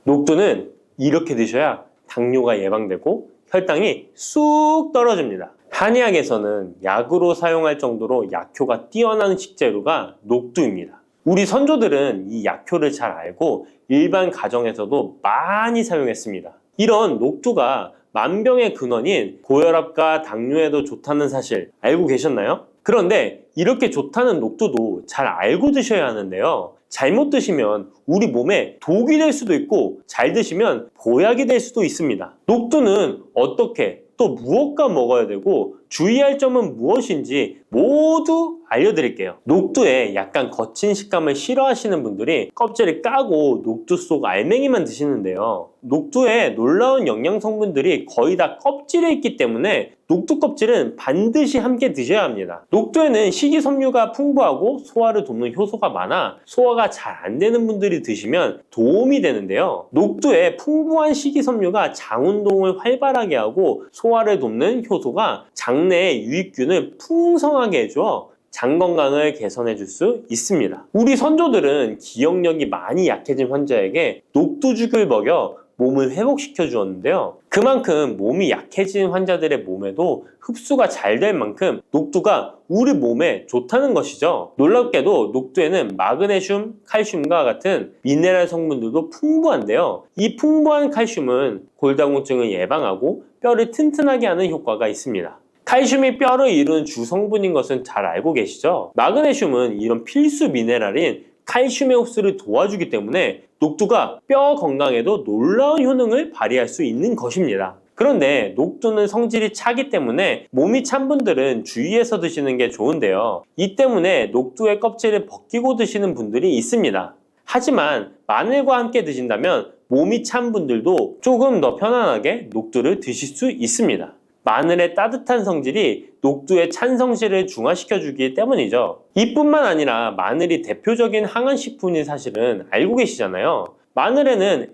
녹두는 이렇게 드셔야 당뇨가 예방되고 혈당이 쑥 떨어집니다. 한의학에서는 약으로 사용할 정도로 약효가 뛰어난 식재료가 녹두입니다. 우리 선조들은 이 약효를 잘 알고 일반 가정에서도 많이 사용했습니다. 이런 녹두가 만병의 근원인 고혈압과 당뇨에도 좋다는 사실 알고 계셨나요? 그런데 이렇게 좋다는 녹두도 잘 알고 드셔야 하는데요. 잘못 드시면 우리 몸에 독이 될 수도 있고 잘 드시면 보약이 될 수도 있습니다. 녹두는 어떻게 또 무엇과 먹어야 되고 주의할 점은 무엇인지 모두 알려드릴게요. 녹두에 약간 거친 식감을 싫어하시는 분들이 껍질을 까고 녹두 속 알맹이만 드시는데요. 녹두에 놀라운 영양 성분들이 거의 다 껍질에 있기 때문에 녹두 껍질은 반드시 함께 드셔야 합니다. 녹두에는 식이섬유가 풍부하고 소화를 돕는 효소가 많아 소화가 잘 안 되는 분들이 드시면 도움이 되는데요. 녹두에 풍부한 식이섬유가 장 운동을 활발하게 하고 소화를 돕는 효소가 장내의 유익균을 풍성하게 해줘 장 건강을 개선해 줄 수 있습니다. 우리 선조들은 기억력이 많이 약해진 환자에게 녹두죽을 먹여 몸을 회복시켜 주었는데요. 그만큼 몸이 약해진 환자들의 몸에도 흡수가 잘 될 만큼 녹두가 우리 몸에 좋다는 것이죠. 놀랍게도 녹두에는 마그네슘, 칼슘과 같은 미네랄 성분들도 풍부한데요. 이 풍부한 칼슘은 골다공증을 예방하고 뼈를 튼튼하게 하는 효과가 있습니다. 칼슘이 뼈를 이루는 주성분인 것은 잘 알고 계시죠? 마그네슘은 이런 필수 미네랄인 칼슘의 흡수를 도와주기 때문에 녹두가 뼈 건강에도 놀라운 효능을 발휘할 수 있는 것입니다. 그런데 녹두는 성질이 차기 때문에 몸이 찬 분들은 주의해서 드시는 게 좋은데요. 이 때문에 녹두의 껍질을 벗기고 드시는 분들이 있습니다. 하지만 마늘과 함께 드신다면 몸이 찬 분들도 조금 더 편안하게 녹두를 드실 수 있습니다. 마늘의 따뜻한 성질이 녹두의 찬 성질을 중화시켜주기 때문이죠. 이뿐만 아니라 마늘이 대표적인 항암식품인 사실은 알고 계시잖아요. 마늘에는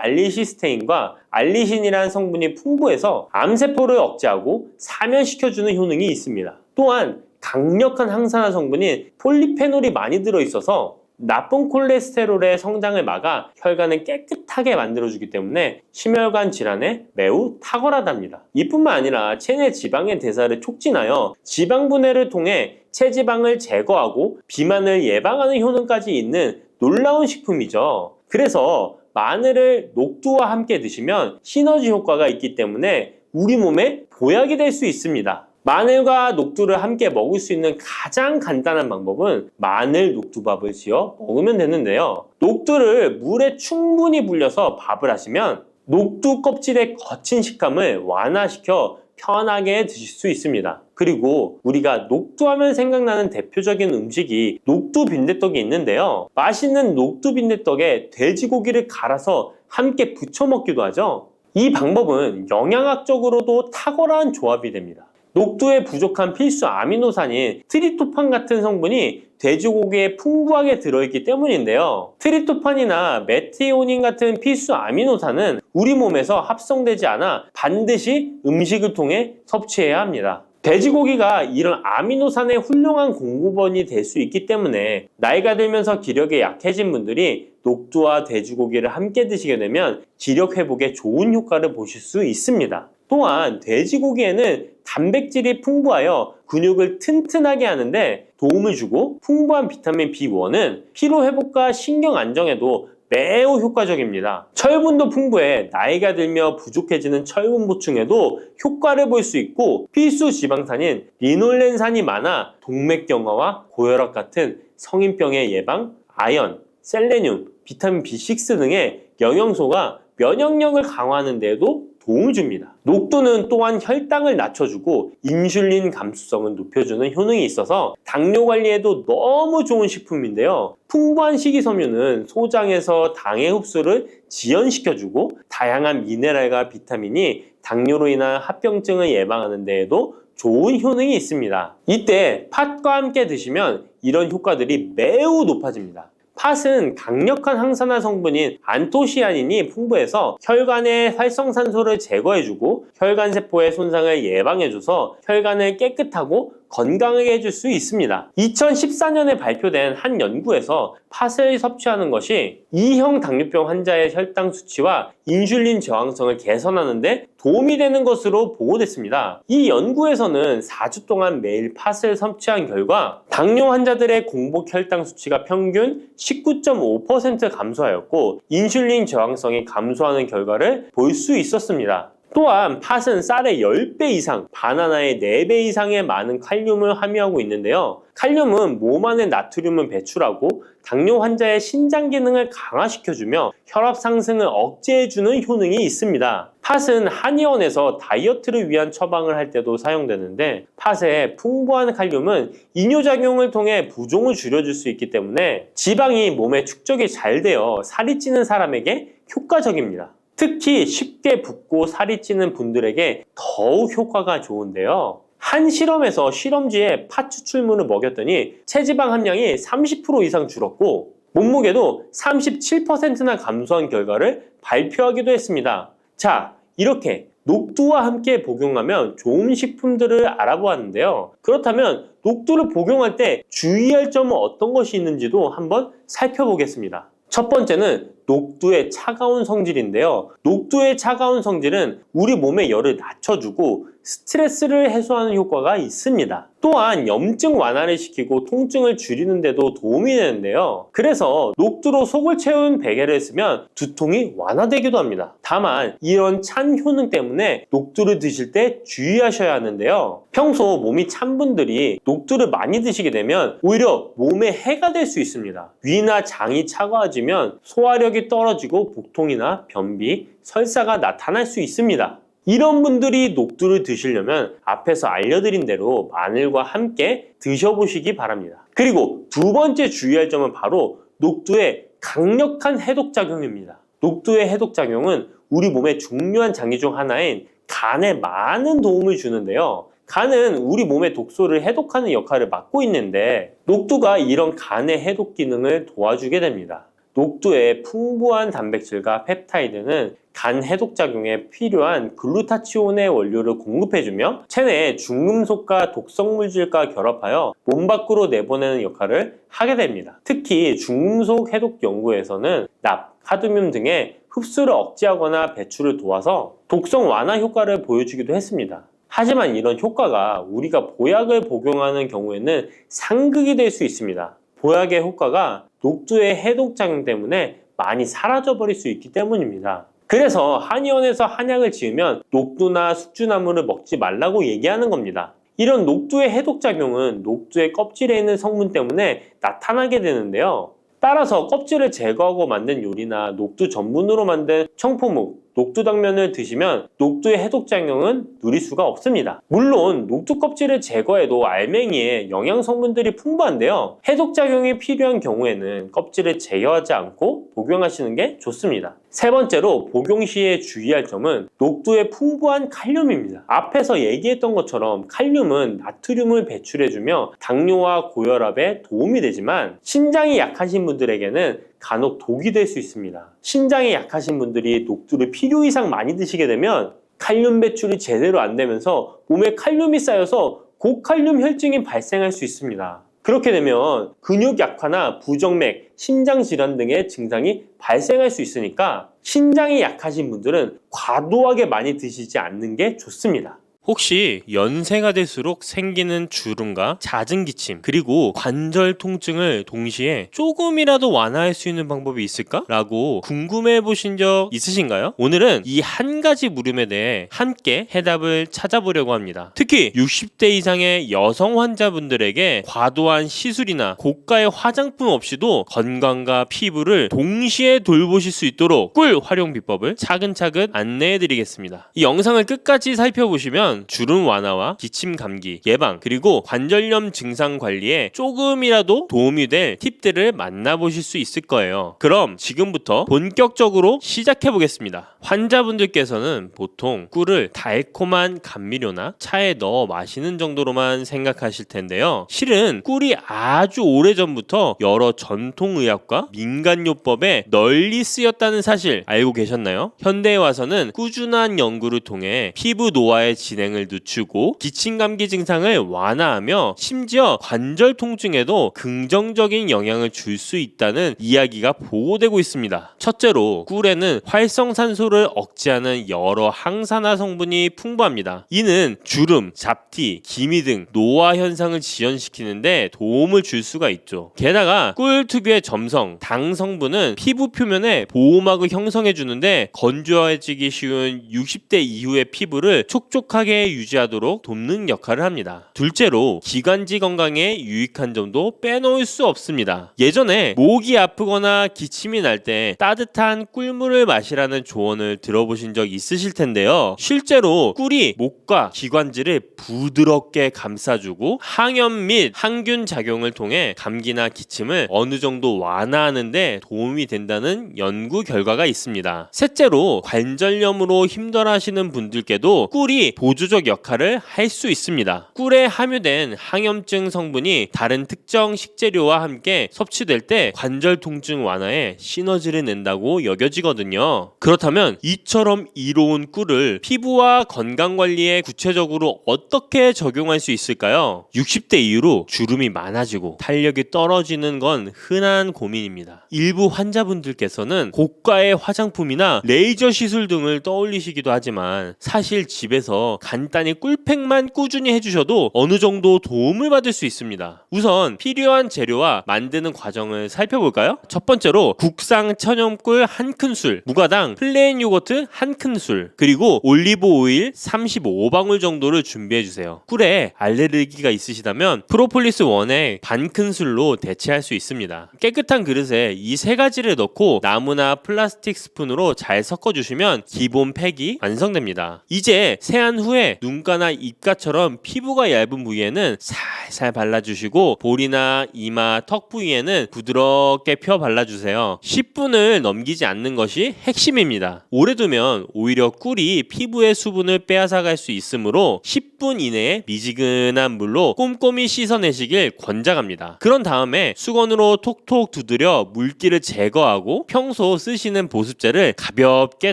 S알리시스테인과 알리신이라는 성분이 풍부해서 암세포를 억제하고 사면시켜주는 효능이 있습니다. 또한 강력한 항산화 성분인 폴리페놀이 많이 들어있어서 나쁜 콜레스테롤의 성장을 막아 혈관을 깨끗하게 만들어주기 때문에 심혈관 질환에 매우 탁월하답니다. 이뿐만 아니라 체내 지방의 대사를 촉진하여 지방 분해를 통해 체지방을 제거하고 비만을 예방하는 효능까지 있는 놀라운 식품이죠. 그래서 마늘을 녹두와 함께 드시면 시너지 효과가 있기 때문에 우리 몸에 보약이 될 수 있습니다. 마늘과 녹두를 함께 먹을 수 있는 가장 간단한 방법은 마늘 녹두밥을 지어 먹으면 되는데요. 녹두를 물에 충분히 불려서 밥을 하시면 녹두 껍질의 거친 식감을 완화시켜 편하게 드실 수 있습니다. 그리고 우리가 녹두하면 생각나는 대표적인 음식이 녹두 빈대떡이 있는데요. 맛있는 녹두 빈대떡에 돼지고기를 갈아서 함께 부쳐 먹기도 하죠. 이 방법은 영양학적으로도 탁월한 조합이 됩니다. 녹두에 부족한 필수 아미노산인 트립토판 같은 성분이 돼지고기에 풍부하게 들어있기 때문인데요. 트립토판이나 메티오닌 같은 필수 아미노산은 우리 몸에서 합성되지 않아 반드시 음식을 통해 섭취해야 합니다. 돼지고기가 이런 아미노산의 훌륭한 공급원이 될 수 있기 때문에 나이가 들면서 기력이 약해진 분들이 녹두와 돼지고기를 함께 드시게 되면 기력 회복에 좋은 효과를 보실 수 있습니다. 또한 돼지고기에는 단백질이 풍부하여 근육을 튼튼하게 하는데 도움을 주고 풍부한 비타민 B1은 피로 회복과 신경 안정에도 매우 효과적입니다. 철분도 풍부해 나이가 들며 부족해지는 철분 보충에도 효과를 볼 수 있고 필수 지방산인 리놀렌산이 많아 동맥경화와 고혈압 같은 성인병의 예방, 아연, 셀레늄, 비타민 B6 등의 영양소가 면역력을 강화하는 데에도 도움을 줍니다. 녹두는 또한 혈당을 낮춰주고 인슐린 감수성을 높여주는 효능이 있어서 당뇨 관리에도 너무 좋은 식품인데요. 풍부한 식이섬유는 소장에서 당의 흡수를 지연시켜주고 다양한 미네랄과 비타민이 당뇨로 인한 합병증을 예방하는 데에도 좋은 효능이 있습니다. 이때 팥과 함께 드시면 이런 효과들이 매우 높아집니다. 팥은 강력한 항산화 성분인 안토시아닌이 풍부해서 혈관의 활성산소를 제거해주고 혈관세포의 손상을 예방해줘서 혈관을 깨끗하고 건강하게 해줄 수 있습니다. 2014년에 발표된 한 연구에서 팥을 섭취하는 것이 2형 당뇨병 환자의 혈당 수치와 인슐린 저항성을 개선하는 데 도움이 되는 것으로 보고됐습니다. 이 연구에서는 4주 동안 매일 팥을 섭취한 결과 당뇨 환자들의 공복 혈당 수치가 평균 19.5% 감소하였고 인슐린 저항성이 감소하는 결과를 볼 수 있었습니다. 또한 팥은 쌀의 10배 이상, 바나나의 4배 이상의 많은 칼륨을 함유하고 있는데요. 칼륨은 몸 안에 나트륨을 배출하고 당뇨 환자의 신장 기능을 강화시켜주며 혈압 상승을 억제해주는 효능이 있습니다. 팥은 한의원에서 다이어트를 위한 처방을 할 때도 사용되는데 팥의 풍부한 칼륨은 이뇨작용을 통해 부종을 줄여줄 수 있기 때문에 지방이 몸에 축적이 잘 되어 살이 찌는 사람에게 효과적입니다. 특히 쉽게 붓고 살이 찌는 분들에게 더욱 효과가 좋은데요. 한 실험에서 실험지에 팥 추출물을 먹였더니 체지방 함량이 30% 이상 줄었고 몸무게도 37%나 감소한 결과를 발표하기도 했습니다. 자, 이렇게 녹두와 함께 복용하면 좋은 식품들을 알아보았는데요. 그렇다면 녹두를 복용할 때 주의할 점은 어떤 것이 있는지도 한번 살펴보겠습니다. 첫 번째는 녹두의 차가운 성질인데요. 녹두의 차가운 성질은 우리 몸의 열을 낮춰주고 스트레스를 해소하는 효과가 있습니다. 또한 염증 완화를 시키고 통증을 줄이는 데도 도움이 되는데요. 그래서 녹두로 속을 채운 베개를 쓰면 두통이 완화되기도 합니다. 다만 이런 찬 효능 때문에 녹두를 드실 때 주의하셔야 하는데요. 평소 몸이 찬 분들이 녹두를 많이 드시게 되면 오히려 몸에 해가 될 수 있습니다. 위나 장이 차가워지면 소화력이 떨어지고 복통이나 변비, 설사가 나타날 수 있습니다. 이런 분들이 녹두를 드시려면 앞에서 알려드린 대로 마늘과 함께 드셔보시기 바랍니다. 그리고 두 번째 주의할 점은 바로 녹두의 강력한 해독작용입니다. 녹두의 해독작용은 우리 몸의 중요한 장기 중 하나인 간에 많은 도움을 주는데요. 간은 우리 몸의 독소를 해독하는 역할을 맡고 있는데 녹두가 이런 간의 해독 기능을 도와주게 됩니다. 녹두의 풍부한 단백질과 펩타이드는 간 해독작용에 필요한 글루타치온의 원료를 공급해주며 체내에 중금속과 독성물질과 결합하여 몸 밖으로 내보내는 역할을 하게 됩니다. 특히 중금속 해독 연구에서는 납, 카드뮴 등의 흡수를 억제하거나 배출을 도와서 독성 완화 효과를 보여주기도 했습니다. 하지만 이런 효과가 우리가 보약을 복용하는 경우에는 상극이 될 수 있습니다. 보약의 효과가 녹두의 해독작용 때문에 많이 사라져버릴 수 있기 때문입니다. 그래서 한의원에서 한약을 지으면 녹두나 숙주나물을 먹지 말라고 얘기하는 겁니다. 이런 녹두의 해독작용은 녹두의 껍질에 있는 성분 때문에 나타나게 되는데요. 따라서 껍질을 제거하고 만든 요리나 녹두 전분으로 만든 청포묵, 녹두당면을 드시면 녹두의 해독작용은 누릴 수가 없습니다. 물론 녹두 껍질을 제거해도 알맹이에 영양성분들이 풍부한데요. 해독작용이 필요한 경우에는 껍질을 제거하지 않고 복용하시는 게 좋습니다. 세 번째로 복용 시에 주의할 점은 녹두의 풍부한 칼륨입니다. 앞에서 얘기했던 것처럼 칼륨은 나트륨을 배출해주며 당뇨와 고혈압에 도움이 되지만 신장이 약하신 분들에게는 간혹 독이 될 수 있습니다. 신장이 약하신 분들이 녹두를 필요 이상 많이 드시게 되면 칼륨 배출이 제대로 안 되면서 몸에 칼륨이 쌓여서 고칼륨 혈증이 발생할 수 있습니다. 그렇게 되면 근육 약화나 부정맥, 심장 질환 등의 증상이 발생할 수 있으니까 신장이 약하신 분들은 과도하게 많이 드시지 않는 게 좋습니다. 혹시 연세가 될수록 생기는 주름과 잦은 기침 그리고 관절 통증을 동시에 조금이라도 완화할 수 있는 방법이 있을까? 라고 궁금해 보신 적 있으신가요? 오늘은 이 한 가지 물음에 대해 함께 해답을 찾아보려고 합니다. 특히 60대 이상의 여성 환자분들에게 과도한 시술이나 고가의 화장품 없이도 건강과 피부를 동시에 돌보실 수 있도록 꿀 활용 비법을 차근차근 안내해 드리겠습니다. 이 영상을 끝까지 살펴보시면 주름 완화와 기침 감기 예방 그리고 관절염 증상 관리에 조금이라도 도움이 될 팁들을 만나보실 수 있을 거예요. 그럼 지금부터 본격적으로 시작해 보겠습니다. 환자분들께서는 보통 꿀을 달콤한 감미료나 차에 넣어 마시는 정도로만 생각하실 텐데요. 실은 꿀이 아주 오래전부터 여러 전통의학과 민간요법에 널리 쓰였다는 사실 알고 계셨나요? 현대에 와서는 꾸준한 연구를 통해 피부 노화의 진행 진행을 늦추고 기침 감기 증상을 완화하며 심지어 관절 통증에도 긍정적인 영향을 줄 수 있다는 이야기가 보고되고 있습니다. 첫째로 꿀에는 활성산소를 억제하는 여러 항산화 성분이 풍부합니다. 이는 주름, 잡티, 기미 등 노화 현상을 지연시키는데 도움을 줄 수가 있죠. 게다가 꿀 특유의 점성, 당 성분은 피부 표면에 보호막을 형성해 주는데 건조해지기 쉬운 60대 이후의 피부를 촉촉하게 유지하도록 돕는 역할을 합니다. 둘째로 기관지 건강에 유익한 점도 빼놓을 수 없습니다. 예전에 목이 아프거나 기침이 날 때 따뜻한 꿀물을 마시라는 조언을 들어보신 적 있으실 텐데요. 실제로 꿀이 목과 기관지를 부드럽게 감싸주고 항염 및 항균 작용을 통해 감기나 기침을 어느 정도 완화하는 데 도움이 된다는 연구 결과가 있습니다. 셋째로 관절염으로 힘들어하시는 분들께도 꿀이 보조적 역할을 할 수 있습니다. 꿀에 함유된 항염증 성분이 다른 특정 식재료와 함께 섭취될 때 관절 통증 완화에 시너지를 낸다고 여겨지거든요. 그렇다면 이처럼 이로운 꿀을 피부와 건강 관리에 구체적으로 어떻게 적용할 수 있을까요? 60대 이후로 주름이 많아지고 탄력이 떨어지는 건 흔한 고민입니다. 일부 환자분들께서는 고가의 화장품이나 레이저 시술 등을 떠올리시기도 하지만 사실 집에서 간단히 꿀팩만 꾸준히 해주셔도 어느 정도 도움을 받을 수 있습니다. 우선 필요한 재료와 만드는 과정을 살펴볼까요? 첫 번째로 국산 천연꿀 한 큰술, 무가당 플레인 요거트 한 큰술, 그리고 올리브 오일 35방울 정도를 준비해주세요. 꿀에 알레르기가 있으시다면 프로폴리스 원액 반 큰술로 대체할 수 있습니다. 깨끗한 그릇에 이 세 가지를 넣고 나무나 플라스틱 스푼으로 잘 섞어주시면 기본 팩이 완성됩니다. 이제 세안 후에 눈가나 입가처럼 피부가 얇은 부위에는 살살 발라주시고 볼이나 이마, 턱 부위에는 부드럽게 펴 발라주세요. 10분을 넘기지 않는 것이 핵심입니다. 오래 두면 오히려 꿀이 피부의 수분을 빼앗아갈 수 있으므로 10분 이내에 미지근한 물로 꼼꼼히 씻어내시길 권장합니다. 그런 다음에 수건으로 톡톡 두드려 물기를 제거하고 평소 쓰시는 보습제를 가볍게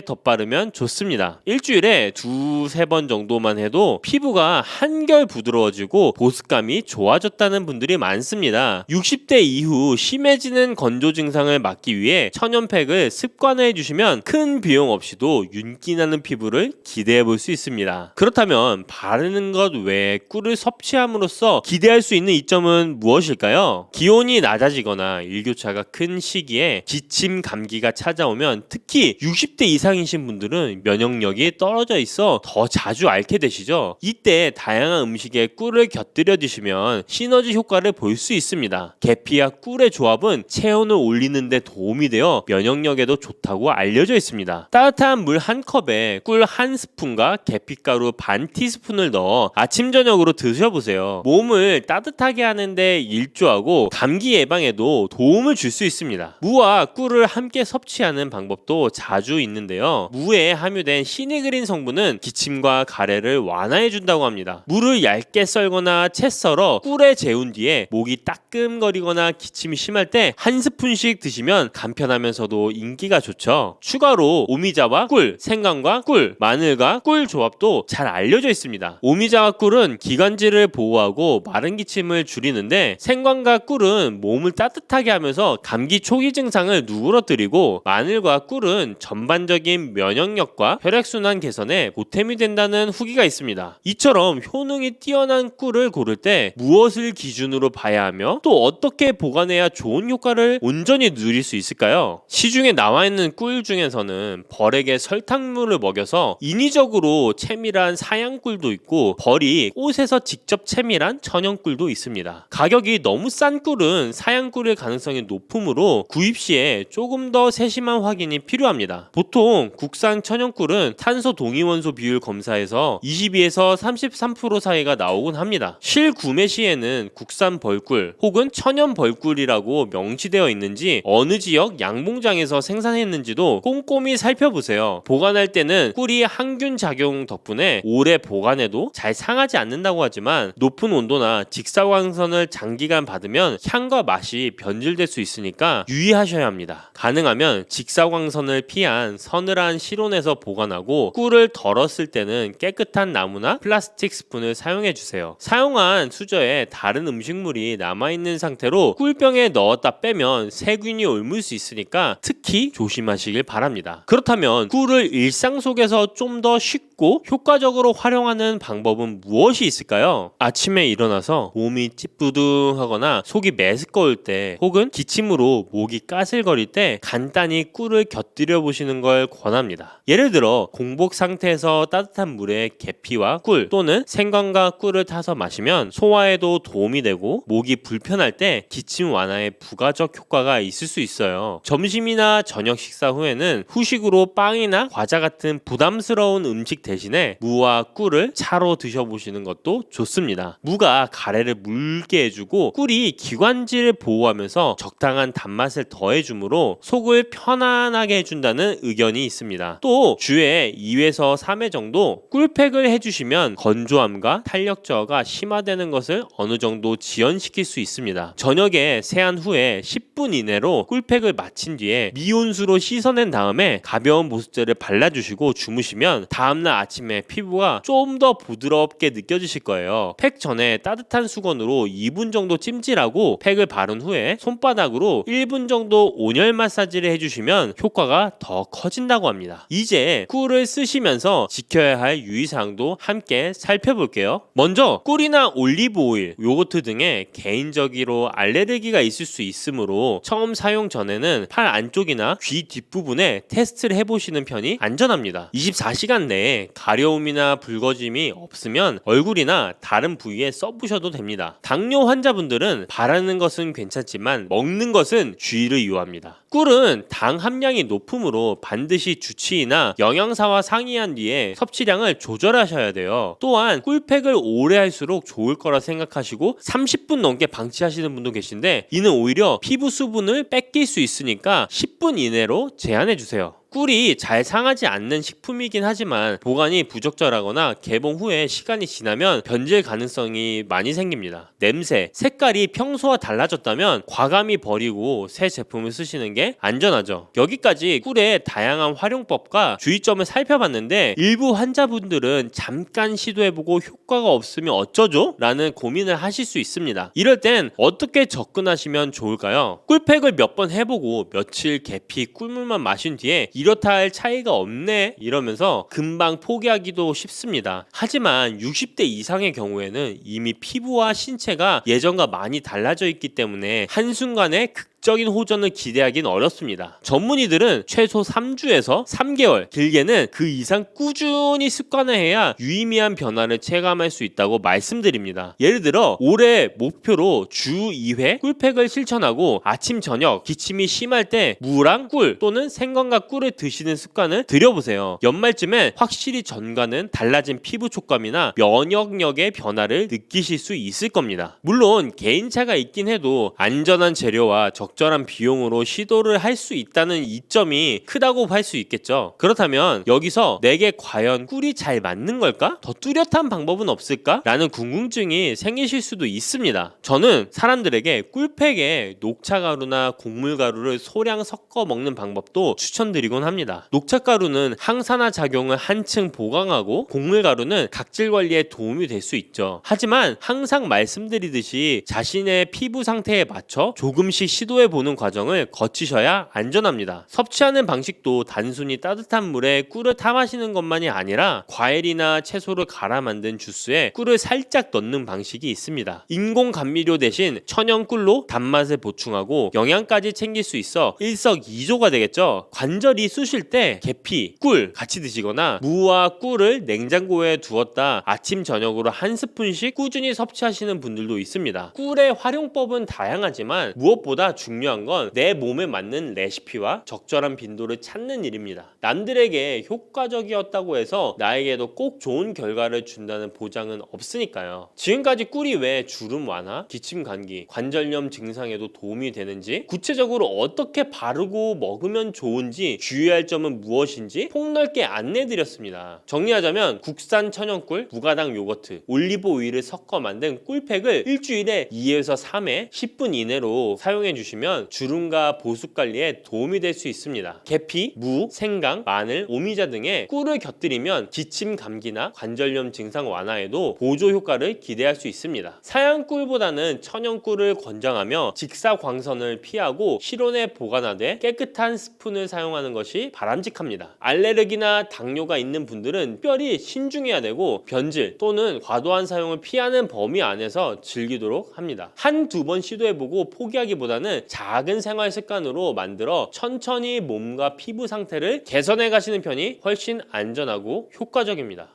덧바르면 좋습니다. 일주일에 2-3번 정도만 해도 피부가 한결 부드러워지고 보습감이 좋아졌다는 분들이 많습니다. 60대 이후 심해지는 건조 증상을 막기 위해 천연팩을 습관화해 주시면 큰 비용 없이도 윤기 나는 피부를 기대해 볼 수 있습니다. 그렇다면 바르는 것 외에 꿀을 섭취함으로써 기대할 수 있는 이점은 무엇일까요? 기온이 낮아지거나 일교차가 큰 시기에 기침, 감기가 찾아오면 특히 60대 이상이신 분들은 면역력이 떨어져 있어 더 자주 앓게 되시죠. 이때 다양한 음식에 꿀을 곁들여 드시면 시너지 효과를 볼 수 있습니다. 계피와 꿀의 조합은 체온을 올리는 데 도움이 되어 면역력에도 좋다고 알려져 있습니다. 따뜻한 물 한 컵에 꿀 한 스푼과 계피가루 반 티스푼을 넣어 아침 저녁으로 드셔보세요. 몸을 따뜻하게 하는데 일조하고 감기 예방에도 도움을 줄 수 있습니다. 무와 꿀을 함께 섭취하는 방법도 자주 있는데요. 무에 함유된 시니그린 성분은 기침과 가래를 완화해 준다고 합니다. 무를 얇게 썰거나 채 썰어 꿀에 재운 뒤에 목이 따끔거리거나 기침이 심할 때 한 스푼씩 드시면 간편하면서도 인기가 좋죠. 추가로 오미자와 꿀, 생강과 꿀, 마늘과 꿀 조합도 잘 알려져 있습니다. 오미자와 꿀은 기관지를 보호하고 마른 기침을 줄이는데 생강과 꿀은 몸을 따뜻하게 하면서 감기 초기 증상을 누그러뜨리고 마늘과 꿀은 전반적인 면역력과 혈액순환 개선에 보탬이 된다는 후기가 있습니다. 이처럼 효능이 뛰어난 꿀을 고를 때 무엇을 기준으로 봐야 하며 또 어떻게 보관해야 좋은 효과를 온전히 누릴 수 있을까요? 시중에 나와 있는 꿀 중에서는 벌에게 설탕물을 먹여서 인위적으로 채밀한 사양꿀도 있고 벌이 꽃에서 직접 채밀한 천연꿀도 있습니다. 가격이 너무 싼 꿀은 사양꿀일 가능성이 높으므로 구입 시에 조금 더 세심한 확인이 필요합니다. 보통 국산 천연꿀은 탄소 동위원소 비율 검사에서 22에서 33% 사이가 나오곤 합니다. 실구매 시에는 국산 벌꿀 혹은 천연 벌꿀이라고 명시되어 있는지 어느 지역 양봉장에서 생산했는지도 꼼꼼히 살펴보세요. 보관할 때는 꿀이 항균 작용 덕분에 오래 보관해도 잘 상하지 않는다고 하지만 높은 온도나 직사광선을 장기간 받으면 향과 맛이 변질될 수 있으니까 유의하셔야 합니다. 가능하면 직사광선을 피한 서늘한 실온에서 보관하고 꿀을 덜었을 때는 깨끗한 깨끗한 나무나 플라스틱 스푼을 사용해주세요. 사용한 수저에 다른 음식물이 남아있는 상태로 꿀병에 넣었다 빼면 세균이 옮을 수 있으니까 특히 조심하시길 바랍니다. 그렇다면 꿀을 일상 속에서 좀 더 쉽고 효과적으로 활용하는 방법은 무엇이 있을까요? 아침에 일어나서 몸이 찌뿌둥하거나 속이 메스꺼울 때 혹은 기침으로 목이 까슬거릴 때 간단히 꿀을 곁들여 보시는 걸 권합니다. 예를 들어 공복 상태에서 따뜻한 물에 계피와 꿀 또는 생강과 꿀을 타서 마시면 소화에도 도움이 되고 목이 불편할 때 기침 완화에 부가적 효과가 있을 수 있어요. 점심이나 저녁 식사 후에는 후식으로 빵이나 과자 같은 부담스러운 음식 대신에 무와 꿀을 차로 드셔보시는 것도 좋습니다. 무가 가래를 묽게 해주고 꿀이 기관지를 보호하면서 적당한 단맛을 더해주므로 속을 편안하게 해준다는 의견이 있습니다. 또 주에 2회에서 3회 정도 꿀팩을 해주시면 건조함과 탄력 저하가 심화되는 것을 어느 정도 지연시킬 수 있습니다. 저녁에 세안 후에 10분 이내로 꿀팩을 마친 뒤에 미온수로 씻어낸 다음에 가벼운 보습제를 발라주시고 주무시면 다음날 아침에 피부가 좀 더 부드럽게 느껴지실 거예요. 팩 전에 따뜻한 수건으로 2분 정도 찜질하고 팩을 바른 후에 손바닥으로 1분 정도 온열 마사지를 해주시면 효과가 더 커진다고 합니다. 이제 꿀을 쓰시면서 지켜야 할 유의사항도 함께 살펴볼게요. 먼저 꿀이나 올리브 오일, 요거트 등에 개인적으로 알레르기가 있을 수 있으므로 처음 사용 전에는 팔 안쪽이나 귀 뒷부분에 테스트를 해보시는 편이 안전합니다. 24시간 내에 가려움이나 붉어짐이 없으면 얼굴이나 다른 부위에 써보셔도 됩니다. 당뇨 환자분들은 바르는 것은 괜찮지만 먹는 것은 주의를 요합니다. 꿀은 당 함량이 높으므로 반드시 주치의나 영양사와 상의한 뒤에 섭취량을 조절하셔야 돼요. 또한 꿀팩을 오래 할수록 좋을 거라 생각하시고 30분 넘게 방치하시는 분도 계신데 이는 오히려 피부 수분을 뺏길 수 있으니까 10분 이내로 제한해주세요. 꿀이 잘 상하지 않는 식품이긴 하지만 보관이 부적절하거나 개봉 후에 시간이 지나면 변질 가능성이 많이 생깁니다. 냄새, 색깔이 평소와 달라졌다면 과감히 버리고 새 제품을 쓰시는 게 안전하죠. 여기까지 꿀의 다양한 활용법과 주의점을 살펴봤는데 일부 환자분들은 잠깐 시도해보고 효과가 없으면 어쩌죠? 라는 고민을 하실 수 있습니다. 이럴 땐 어떻게 접근하시면 좋을까요? 꿀팩을 몇 번 해보고 며칠 계피 꿀물만 마신 뒤에 이렇다 할 차이가 없네 이러면서 금방 포기하기도 쉽습니다. 하지만 60대 이상의 경우에는 이미 피부와 신체가 예전과 많이 달라져 있기 때문에 한순간에 극적인 호전을 기대하기는 어렵습니다. 전문의들은 최소 3주에서 3개월, 길게는 그 이상 꾸준히 습관화해야 유의미한 변화를 체감할 수 있다고 말씀드립니다. 예를 들어 올해 목표로 주 2회 꿀팩을 실천하고 아침 저녁 기침이 심할 때 무랑 꿀 또는 생강과 꿀을 드시는 습관을 들여보세요. 연말쯤엔 확실히 전과는 달라진 피부 촉감이나 면역력의 변화를 느끼실 수 있을 겁니다. 물론 개인차가 있긴 해도 안전한 재료와 적절한 비용으로 시도를 할 수 있다는 이점이 크다고 할 수 있겠죠. 그렇다면 여기서 내게 과연 꿀이 잘 맞는 걸까? 더 뚜렷한 방법은 없을까? 라는 궁금증이 생기실 수도 있습니다. 저는 사람들에게 꿀팩에 녹차가루나 곡물가루를 소량 섞어 먹는 방법도 추천드리곤 합니다. 녹차가루는 항산화 작용을 한층 보강하고 곡물가루는 각질 관리에 도움이 될 수 있죠. 하지만 항상 말씀드리듯이 자신의 피부 상태에 맞춰 조금씩 시도해보는 과정을 거치셔야 안전합니다. 섭취하는 방식도 단순히 따뜻한 물에 꿀을 타 마시는 것만이 아니라 과일이나 채소를 갈아 만든 주스에 꿀을 살짝 넣는 방식이 있습니다. 인공 감미료 대신 천연 꿀로 단맛을 보충하고 영양까지 챙길 수 있어 일석이조가 되겠죠. 관절이 쑤실 때 계피, 꿀 같이 드시거나 무와 꿀을 냉장고에 두었다 아침 저녁으로 한 스푼씩 꾸준히 섭취하시는 분들도 있습니다. 꿀의 활용법은 다양하지만 무엇보다 중요한 건 내 몸에 맞는 레시피와 적절한 빈도를 찾는 일입니다. 남들에게 효과적이었다고 해서 나에게도 꼭 좋은 결과를 준다는 보장은 없으니까요. 지금까지 꿀이 왜 주름 완화, 기침 감기, 관절염 증상에도 도움이 되는지, 구체적으로 어떻게 바르고 먹으면 좋은지, 주의할 점은 무엇인지 폭넓게 안내드렸습니다. 정리하자면 국산 천연꿀, 무가당 요거트, 올리브 오일을 섞어 만든 꿀팩을 일주일에 2에서 3회 10분 이내로 사용해 주시면 사용하면 주름과 보습 관리에 도움이 될 수 있습니다. 계피, 무, 생강, 마늘, 오미자 등의 꿀을 곁들이면 기침 감기나 관절염 증상 완화에도 보조 효과를 기대할 수 있습니다. 사양꿀보다는 천연꿀을 권장하며 직사광선을 피하고 실온에 보관하되 깨끗한 스푼을 사용하는 것이 바람직합니다. 알레르기나 당뇨가 있는 분들은 특별히 신중해야 되고 변질 또는 과도한 사용을 피하는 범위 안에서 즐기도록 합니다. 한두 번 시도해보고 포기하기보다는 작은 생활 습관으로 만들어 천천히 몸과 피부 상태를 개선해 가시는 편이 훨씬 안전하고 효과적입니다.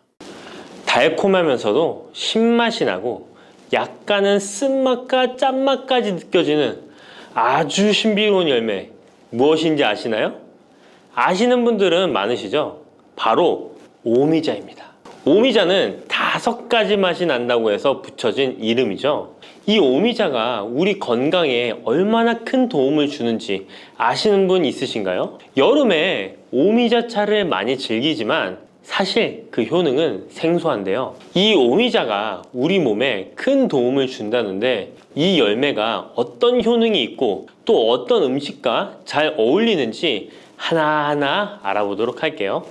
달콤하면서도 신맛이 나고 약간은 쓴맛과 짠맛까지 느껴지는 아주 신비로운 열매, 무엇인지 아시나요? 아시는 분들은 많으시죠? 바로 오미자입니다. 오미자는 5가지 맛이 난다고 해서 붙여진 이름이죠. 이 오미자가 우리 건강에 얼마나 큰 도움을 주는지 아시는 분 있으신가요? 여름에 오미자차를 많이 즐기지만 사실 그 효능은 생소한데요. 이 오미자가 우리 몸에 큰 도움을 준다는데 이 열매가 어떤 효능이 있고 또 어떤 음식과 잘 어울리는지 하나하나 알아보도록 할게요.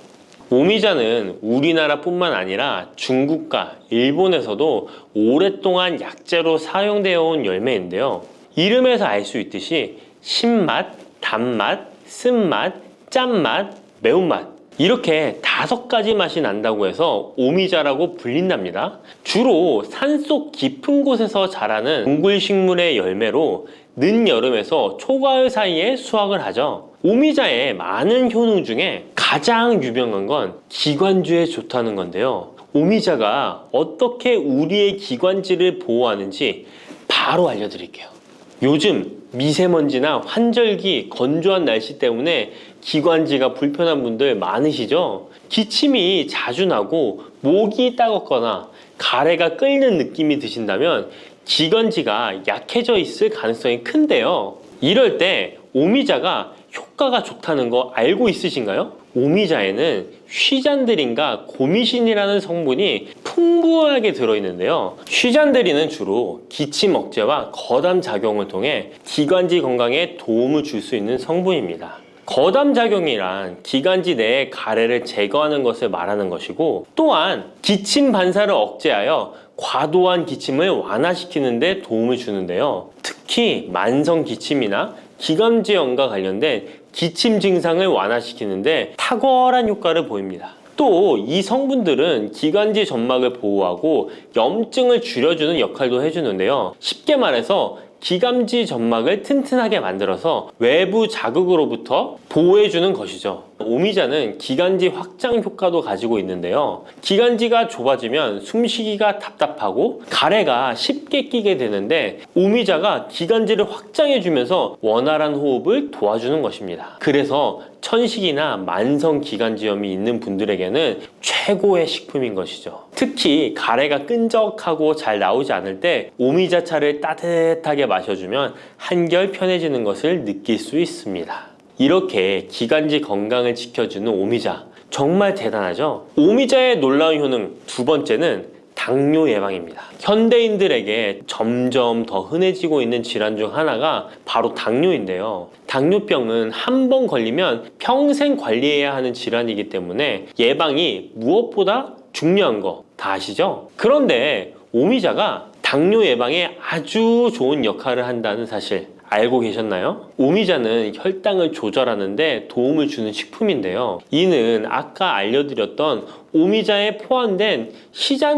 오미자는 우리나라뿐만 아니라 중국과 일본에서도 오랫동안 약재로 사용되어 온 열매인데요. 이름에서 알 수 있듯이 신맛, 단맛, 쓴맛, 짠맛, 매운맛 이렇게 5가지 맛이 난다고 해서 오미자라고 불린답니다. 주로 산속 깊은 곳에서 자라는 동굴식물의 열매로 늦여름에서 초가을 사이에 수확을 하죠. 오미자의 많은 효능 중에 가장 유명한 건 기관지에 좋다는 건데요. 오미자가 어떻게 우리의 기관지를 보호하는지 바로 알려드릴게요. 요즘 미세먼지나 환절기, 건조한 날씨 때문에 기관지가 불편한 분들 많으시죠? 기침이 자주 나고 목이 따갑거나 가래가 끓는 느낌이 드신다면 기관지가 약해져 있을 가능성이 큰데요. 이럴 때 오미자가 효과가 좋다는 거 알고 있으신가요? 오미자에는 휘잔드린과 고미신이라는 성분이 풍부하게 들어있는데요. 휘잔드린은 주로 기침 억제와 거담 작용을 통해 기관지 건강에 도움을 줄 수 있는 성분입니다. 거담 작용이란 기관지 내의 가래를 제거하는 것을 말하는 것이고 또한 기침 반사를 억제하여 과도한 기침을 완화시키는 데 도움을 주는데요. 특히 만성 기침이나 기관지염과 관련된 기침 증상을 완화시키는데 탁월한 효과를 보입니다. 또 이 성분들은 기관지 점막을 보호하고 염증을 줄여주는 역할도 해주는데요. 쉽게 말해서 기관지 점막을 튼튼하게 만들어서 외부 자극으로부터 보호해주는 것이죠. 오미자는 기관지 확장 효과도 가지고 있는데요. 기관지가 좁아지면 숨쉬기가 답답하고 가래가 쉽게 끼게 되는데 오미자가 기관지를 확장해주면서 원활한 호흡을 도와주는 것입니다. 그래서 천식이나 만성 기관지염이 있는 분들에게는 최고의 식품인 것이죠. 특히 가래가 끈적하고 잘 나오지 않을 때 오미자차를 따뜻하게 마셔주면 한결 편해지는 것을 느낄 수 있습니다. 이렇게 기관지 건강을 지켜주는 오미자 정말 대단하죠? 오미자의 놀라운 효능 2번째는 당뇨 예방입니다. 현대인들에게 점점 더 흔해지고 있는 질환 중 하나가 바로 당뇨인데요. 당뇨병은 한 번 걸리면 평생 관리해야 하는 질환이기 때문에 예방이 무엇보다 중요한 거 다 아시죠? 그런데 오미자가 당뇨 예방에 아주 좋은 역할을 한다는 사실 알고 계셨나요? 오미자는 혈당을 조절하는 데 도움을 주는 식품인데요. 이는 아까 알려드렸던 오미자에 포함된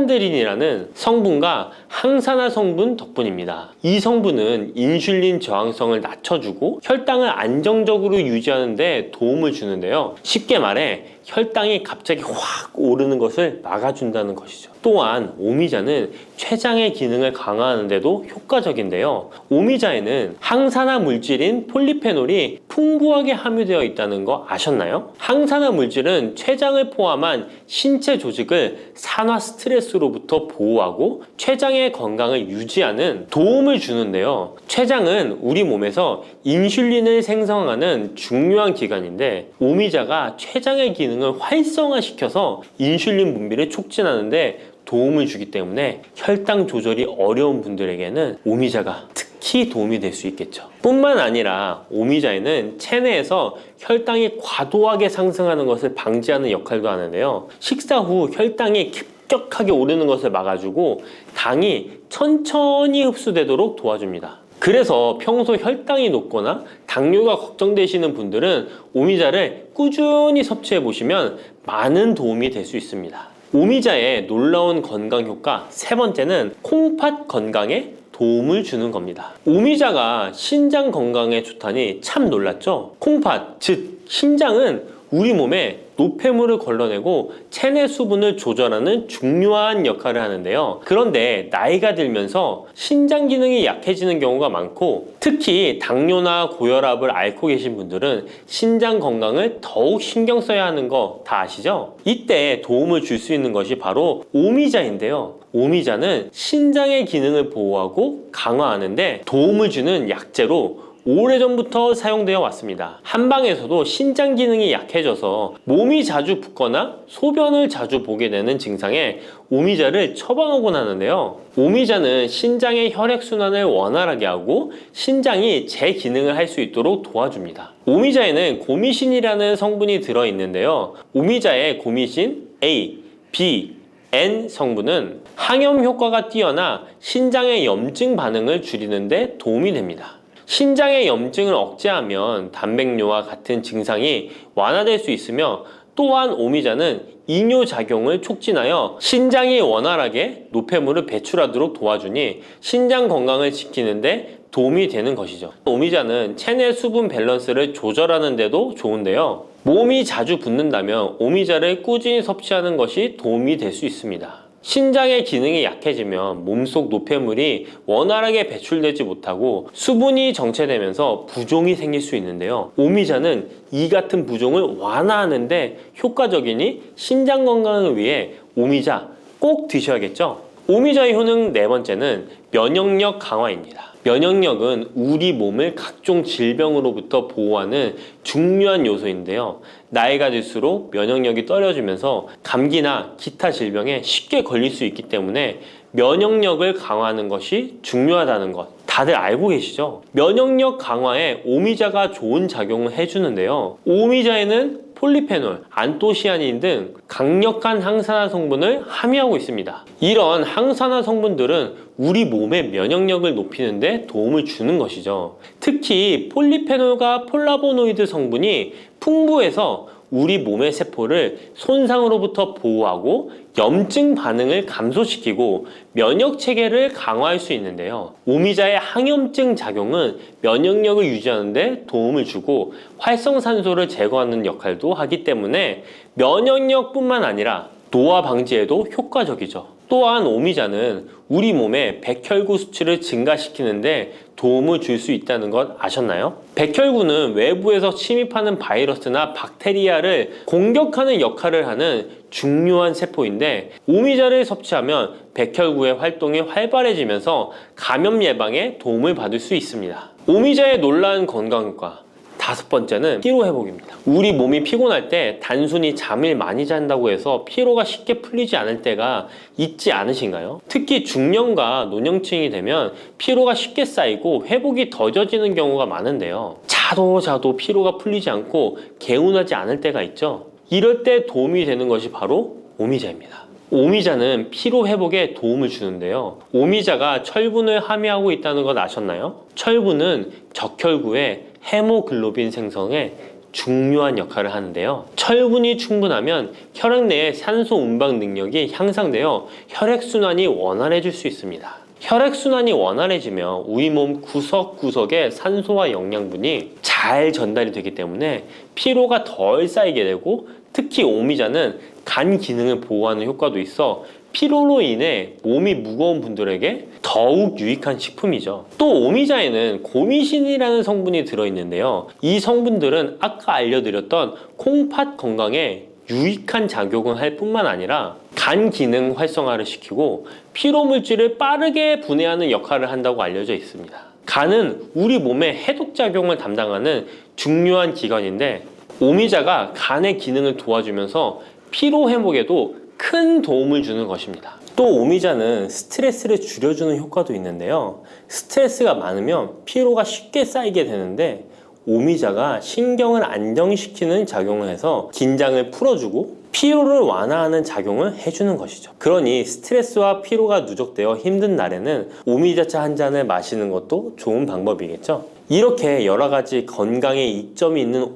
시잔드린이라는 성분과 항산화 성분 덕분입니다. 이 성분은 인슐린 저항성을 낮춰주고 혈당을 안정적으로 유지하는 데 도움을 주는데요. 쉽게 말해 혈당이 갑자기 확 오르는 것을 막아준다는 것이죠. 또한 오미자는 췌장의 기능을 강화하는 데도 효과적인데요. 오미자에는 항산화 물질인 폴리페놀이 풍부하게 함유되어 있다는 거 아셨나요? 항산화 물질은 췌장을 포함한 신체 조직을 산화 스트레스로부터 보호하고 췌장의 건강을 유지하는 도움을 주는데요. 췌장은 우리 몸에서 인슐린을 생성하는 중요한 기관인데 오미자가 췌장의 기능을 활성화시켜서 인슐린 분비를 촉진하는데 도움을 주기 때문에 혈당 조절이 어려운 분들에게는 오미자가 특히 도움이 될 수 있겠죠. 뿐만 아니라 오미자에는 체내에서 혈당이 과도하게 상승하는 것을 방지하는 역할도 하는데요. 식사 후 혈당이 급격하게 오르는 것을 막아주고 당이 천천히 흡수되도록 도와줍니다. 그래서 평소 혈당이 높거나 당뇨가 걱정되시는 분들은 오미자를 꾸준히 섭취해 보시면 많은 도움이 될 수 있습니다. 오미자의 놀라운 건강 효과 세 번째는 콩팥 건강에 도움을 주는 겁니다. 오미자가 신장 건강에 좋다니 참 놀랐죠? 콩팥, 즉 신장은 우리 몸에 노폐물을 걸러내고 체내 수분을 조절하는 중요한 역할을 하는데요. 그런데 나이가 들면서 신장 기능이 약해지는 경우가 많고 특히 당뇨나 고혈압을 앓고 계신 분들은 신장 건강을 더욱 신경 써야 하는 거 다 아시죠? 이때 도움을 줄 수 있는 것이 바로 오미자인데요. 오미자는 신장의 기능을 보호하고 강화하는데 도움을 주는 약재로 오래전부터 사용되어 왔습니다. 한방에서도 신장 기능이 약해져서 몸이 자주 붓거나 소변을 자주 보게 되는 증상에 오미자를 처방하곤 하는데요. 오미자는 신장의 혈액순환을 원활하게 하고 신장이 재기능을 할 수 있도록 도와줍니다. 오미자에는 고미신이라는 성분이 들어있는데요. 오미자의 고미신 A, B, N 성분은 항염 효과가 뛰어나 신장의 염증 반응을 줄이는 데 도움이 됩니다. 신장의 염증을 억제하면 단백뇨와 같은 증상이 완화될 수 있으며 또한 오미자는 이뇨작용을 촉진하여 신장이 원활하게 노폐물을 배출하도록 도와주니 신장 건강을 지키는 데 도움이 되는 것이죠. 오미자는 체내 수분 밸런스를 조절하는 데도 좋은데요. 몸이 자주 붓는다면 오미자를 꾸준히 섭취하는 것이 도움이 될 수 있습니다. 신장의 기능이 약해지면 몸속 노폐물이 원활하게 배출되지 못하고 수분이 정체되면서 부종이 생길 수 있는데요. 오미자는 이 같은 부종을 완화하는데 효과적이니 신장 건강을 위해 오미자 꼭 드셔야겠죠. 오미자의 효능 네 번째는 면역력 강화입니다. 면역력은 우리 몸을 각종 질병으로부터 보호하는 중요한 요소인데요. 나이가 들수록 면역력이 떨어지면서 감기나 기타 질병에 쉽게 걸릴 수 있기 때문에 면역력을 강화하는 것이 중요하다는 것 다들 알고 계시죠? 면역력 강화에 오미자가 좋은 작용을 해주는데요. 오미자에는 폴리페놀, 안토시아닌 등 강력한 항산화 성분을 함유하고 있습니다. 이런 항산화 성분들은 우리 몸의 면역력을 높이는 데 도움을 주는 것이죠. 특히 폴리페놀과 폴라보노이드 성분이 풍부해서 우리 몸의 세포를 손상으로부터 보호하고 염증 반응을 감소시키고 면역 체계를 강화할 수 있는데요. 오미자의 항염증 작용은 면역력을 유지하는 데 도움을 주고 활성산소를 제거하는 역할도 하기 때문에 면역력뿐만 아니라 노화 방지에도 효과적이죠. 또한 오미자는 우리 몸의 백혈구 수치를 증가시키는데 도움을 줄 수 있다는 것 아셨나요? 백혈구는 외부에서 침입하는 바이러스나 박테리아를 공격하는 역할을 하는 중요한 세포인데 오미자를 섭취하면 백혈구의 활동이 활발해지면서 감염 예방에 도움을 받을 수 있습니다. 오미자의 놀라운 건강 효과 다섯 번째는 피로 회복입니다. 우리 몸이 피곤할 때 단순히 잠을 많이 잔다고 해서 피로가 쉽게 풀리지 않을 때가 있지 않으신가요? 특히 중년과 노년층이 되면 피로가 쉽게 쌓이고 회복이 더뎌지는 경우가 많은데요. 자도 피로가 풀리지 않고 개운하지 않을 때가 있죠. 이럴 때 도움이 되는 것이 바로 오미자입니다. 오미자는 피로 회복에 도움을 주는데요. 오미자가 철분을 함유하고 있다는 것 아셨나요? 철분은 적혈구의 헤모글로빈 생성에 중요한 역할을 하는데요. 철분이 충분하면 혈액 내의 산소 운반 능력이 향상되어 혈액순환이 원활해질 수 있습니다. 혈액순환이 원활해지면 우리 몸 구석구석에 산소와 영양분이 잘 전달이 되기 때문에 피로가 덜 쌓이게 되고 특히 오미자는 간 기능을 보호하는 효과도 있어 피로로 인해 몸이 무거운 분들에게 더욱 유익한 식품이죠. 또 오미자에는 고미신이라는 성분이 들어있는데요. 이 성분들은 아까 알려드렸던 콩팥 건강에 유익한 작용을 할 뿐만 아니라 간 기능 활성화를 시키고 피로 물질을 빠르게 분해하는 역할을 한다고 알려져 있습니다. 간은 우리 몸의 해독 작용을 담당하는 중요한 기관인데 오미자가 간의 기능을 도와주면서 피로 회복에도 큰 도움을 주는 것입니다. 또 오미자는 스트레스를 줄여주는 효과도 있는데요. 스트레스가 많으면 피로가 쉽게 쌓이게 되는데 오미자가 신경을 안정시키는 작용을 해서 긴장을 풀어주고 피로를 완화하는 작용을 해주는 것이죠. 그러니 스트레스와 피로가 누적되어 힘든 날에는 오미자차 한 잔을 마시는 것도 좋은 방법이겠죠. 이렇게 여러 가지 건강에 이점이 있는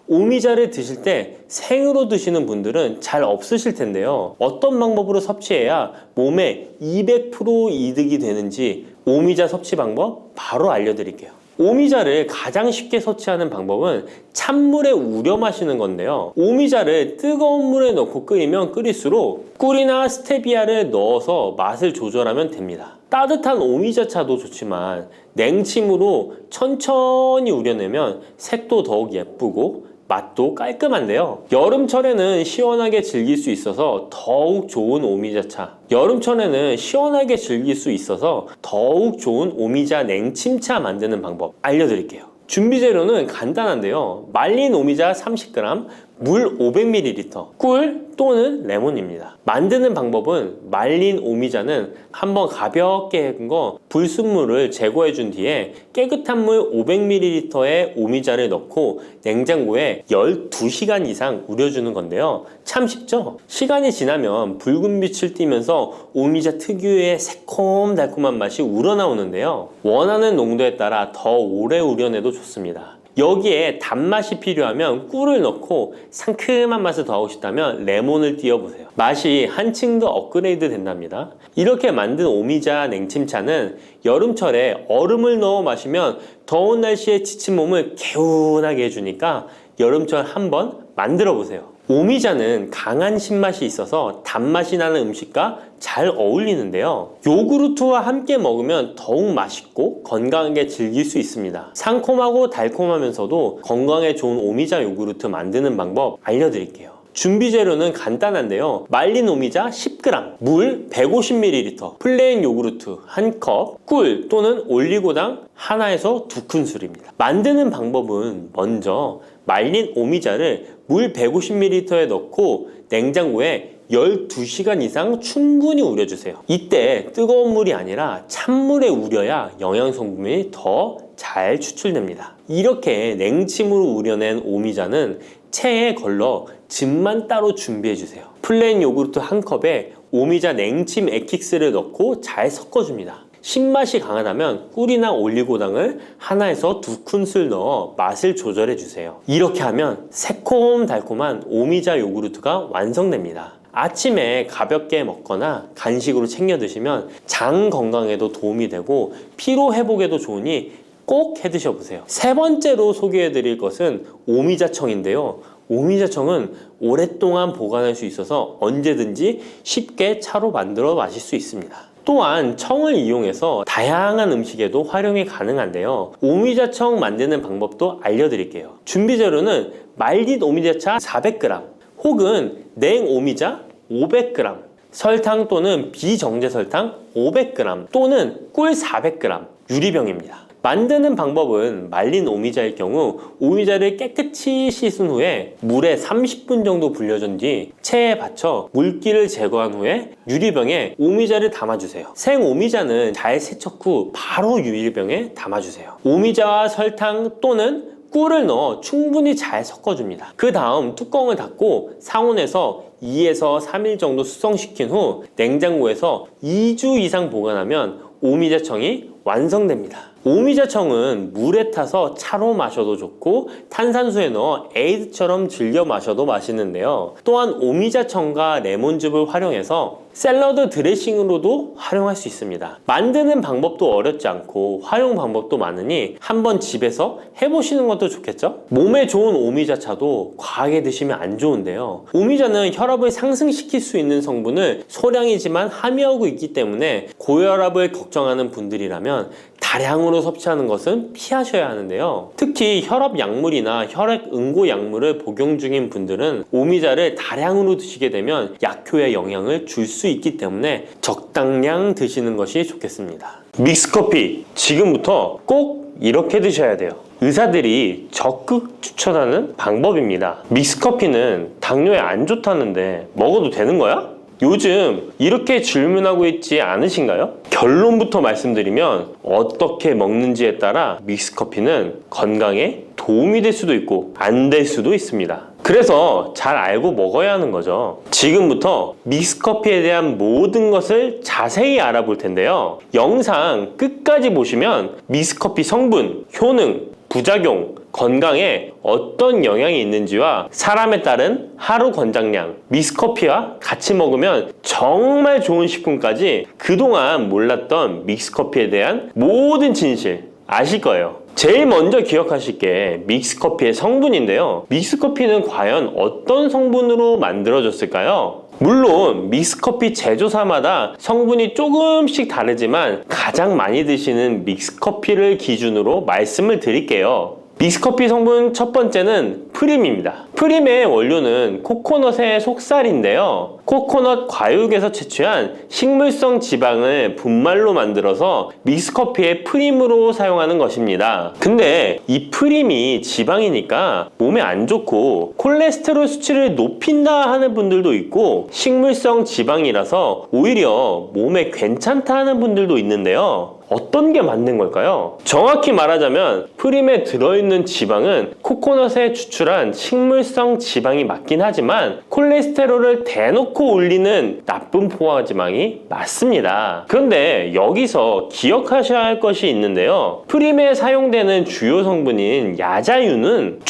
오미자를 드실 때 생으로 드시는 분들은 잘 없으실 텐데요. 어떤 방법으로 섭취해야 몸에 200% 이득이 되는지 오미자 섭취 방법 바로 알려드릴게요. 오미자를 가장 쉽게 섭취하는 방법은 찬물에 우려 마시는 건데요. 오미자를 뜨거운 물에 넣고 끓이면 끓일수록 꿀이나 스테비아를 넣어서 맛을 조절하면 됩니다. 따뜻한 오미자차도 좋지만 냉침으로 천천히 우려내면 색도 더욱 예쁘고 맛도 깔끔한데요. 여름철에는 시원하게 즐길 수 있어서 더욱 좋은 오미자차. 여름철에는 시원하게 즐길 수 있어서 더욱 좋은 오미자 냉침차 만드는 방법 알려드릴게요. 준비 재료는 간단한데요. 말린 오미자 30g, 물 500ml, 꿀 또는 레몬입니다. 만드는 방법은 말린 오미자는 한번 가볍게 헹군 거 불순물을 제거해 준 뒤에 깨끗한 물 500ml에 오미자를 넣고 냉장고에 12시간 이상 우려주는 건데요. 참 쉽죠? 시간이 지나면 붉은 빛을 띠면서 오미자 특유의 새콤달콤한 맛이 우러나오는데요. 원하는 농도에 따라 더 오래 우려내도 좋습니다. 여기에 단맛이 필요하면 꿀을 넣고 상큼한 맛을 더하고 싶다면 레몬을 띄워보세요. 맛이 한층 더 업그레이드 된답니다. 이렇게 만든 오미자 냉침차는 여름철에 얼음을 넣어 마시면 더운 날씨에 지친 몸을 개운하게 해주니까 여름철 한번 만들어 보세요. 오미자는 강한 신맛이 있어서 단맛이 나는 음식과 잘 어울리는데요. 요구르트와 함께 먹으면 더욱 맛있고 건강하게 즐길 수 있습니다. 상콤하고 달콤하면서도 건강에 좋은 오미자 요구르트 만드는 방법 알려드릴게요. 준비 재료는 간단한데요. 말린 오미자 10g, 물 150ml, 플레인 요구르트 1컵, 꿀 또는 올리고당 하나에서 2큰술입니다. 만드는 방법은 먼저 말린 오미자를 물 150ml에 넣고 냉장고에 12시간 이상 충분히 우려주세요. 이때 뜨거운 물이 아니라 찬물에 우려야 영양성분이 더 잘 추출됩니다. 이렇게 냉침으로 우려낸 오미자는 체에 걸러 즙만 따로 준비해주세요. 플레인 요구르트 1컵에 오미자 냉침 액기스를 넣고 잘 섞어줍니다. 신맛이 강하다면 꿀이나 올리고당을 하나에서 2큰술 넣어 맛을 조절해주세요. 이렇게 하면 새콤달콤한 오미자 요구르트가 완성됩니다. 아침에 가볍게 먹거나 간식으로 챙겨 드시면 장 건강에도 도움이 되고 피로 회복에도 좋으니 꼭 해드셔 보세요. 세 번째로 소개해 드릴 것은 오미자청인데요. 오미자청은 오랫동안 보관할 수 있어서 언제든지 쉽게 차로 만들어 마실 수 있습니다. 또한 청을 이용해서 다양한 음식에도 활용이 가능한데요. 오미자청 만드는 방법도 알려드릴게요. 준비 재료는 말린 오미자차 400g 혹은 냉 오미자 500g, 설탕 또는 비정제 설탕 500g 또는 꿀 400g, 유리병입니다. 만드는 방법은 말린 오미자일 경우 오미자를 깨끗이 씻은 후에 물에 30분 정도 불려준 뒤 체에 받쳐 물기를 제거한 후에 유리병에 오미자를 담아주세요. 생 오미자는 잘 세척 후 바로 유리병에 담아주세요. 오미자와 설탕 또는 꿀을 넣어 충분히 잘 섞어줍니다. 그 다음 뚜껑을 닫고 상온에서 2에서 3일 정도 숙성시킨 후 냉장고에서 2주 이상 보관하면 오미자청이 완성됩니다. 오미자청은 물에 타서 차로 마셔도 좋고 탄산수에 넣어 에이드처럼 즐겨 마셔도 맛있는데요. 또한 오미자청과 레몬즙을 활용해서 샐러드 드레싱으로도 활용할 수 있습니다. 만드는 방법도 어렵지 않고 활용 방법도 많으니 한번 집에서 해보시는 것도 좋겠죠? 몸에 좋은 오미자차도 과하게 드시면 안 좋은데요. 오미자는 혈압을 상승시킬 수 있는 성분을 소량이지만 함유하고 있기 때문에 고혈압을 걱정하는 분들이라면 다량으로 섭취하는 것은 피하셔야 하는데요. 특히 혈압 약물이나 혈액 응고 약물을 복용 중인 분들은 오미자를 다량으로 드시게 되면 약효에 영향을 줄 수 있기 때문에 적당량 드시는 것이 좋겠습니다. 믹스커피 지금부터 꼭 이렇게 드셔야 돼요. 의사들이 적극 추천하는 방법입니다. 믹스커피는 당뇨에 안 좋다는데 먹어도 되는 거야? 요즘 이렇게 질문하고 있지 않으신가요? 결론부터 말씀드리면 어떻게 먹는지에 따라 믹스커피는 건강에 도움이 될 수도 있고 안 될 수도 있습니다. 그래서 잘 알고 먹어야 하는 거죠. 지금부터 믹스커피에 대한 모든 것을 자세히 알아볼 텐데요. 영상 끝까지 보시면 믹스커피 성분, 효능, 부작용, 건강에 어떤 영향이 있는지와 사람에 따른 하루 권장량, 믹스커피와 같이 먹으면 정말 좋은 식품까지 그동안 몰랐던 믹스커피에 대한 모든 진실 아실 거예요. 제일 먼저 기억하실 게 믹스커피의 성분인데요. 믹스커피는 과연 어떤 성분으로 만들어졌을까요? 물론 믹스커피 제조사마다 성분이 조금씩 다르지만 가장 많이 드시는 믹스커피를 기준으로 말씀을 드릴게요. 믹스커피 성분 첫 번째는 프림입니다. 프림의 원료는 코코넛의 속살인데요. 코코넛 과육에서 채취한 식물성 지방을 분말로 만들어서 믹스커피의 프림으로 사용하는 것입니다. 근데 이 프림이 지방이니까 몸에 안 좋고 콜레스테롤 수치를 높인다 하는 분들도 있고 식물성 지방이라서 오히려 몸에 괜찮다 하는 분들도 있는데요. 어떤 게 맞는 걸까요? 정확히 말하자면 프림에 들어있는 지방은 코코넛에 추출한 식물성 지방이 맞긴 하지만 콜레스테롤을 대놓고 올리는 나쁜 포화지방이 맞습니다. 그런데 여기서 기억하셔야 할 것이 있는데요. 프림에 사용되는 주요 성분인 야자유는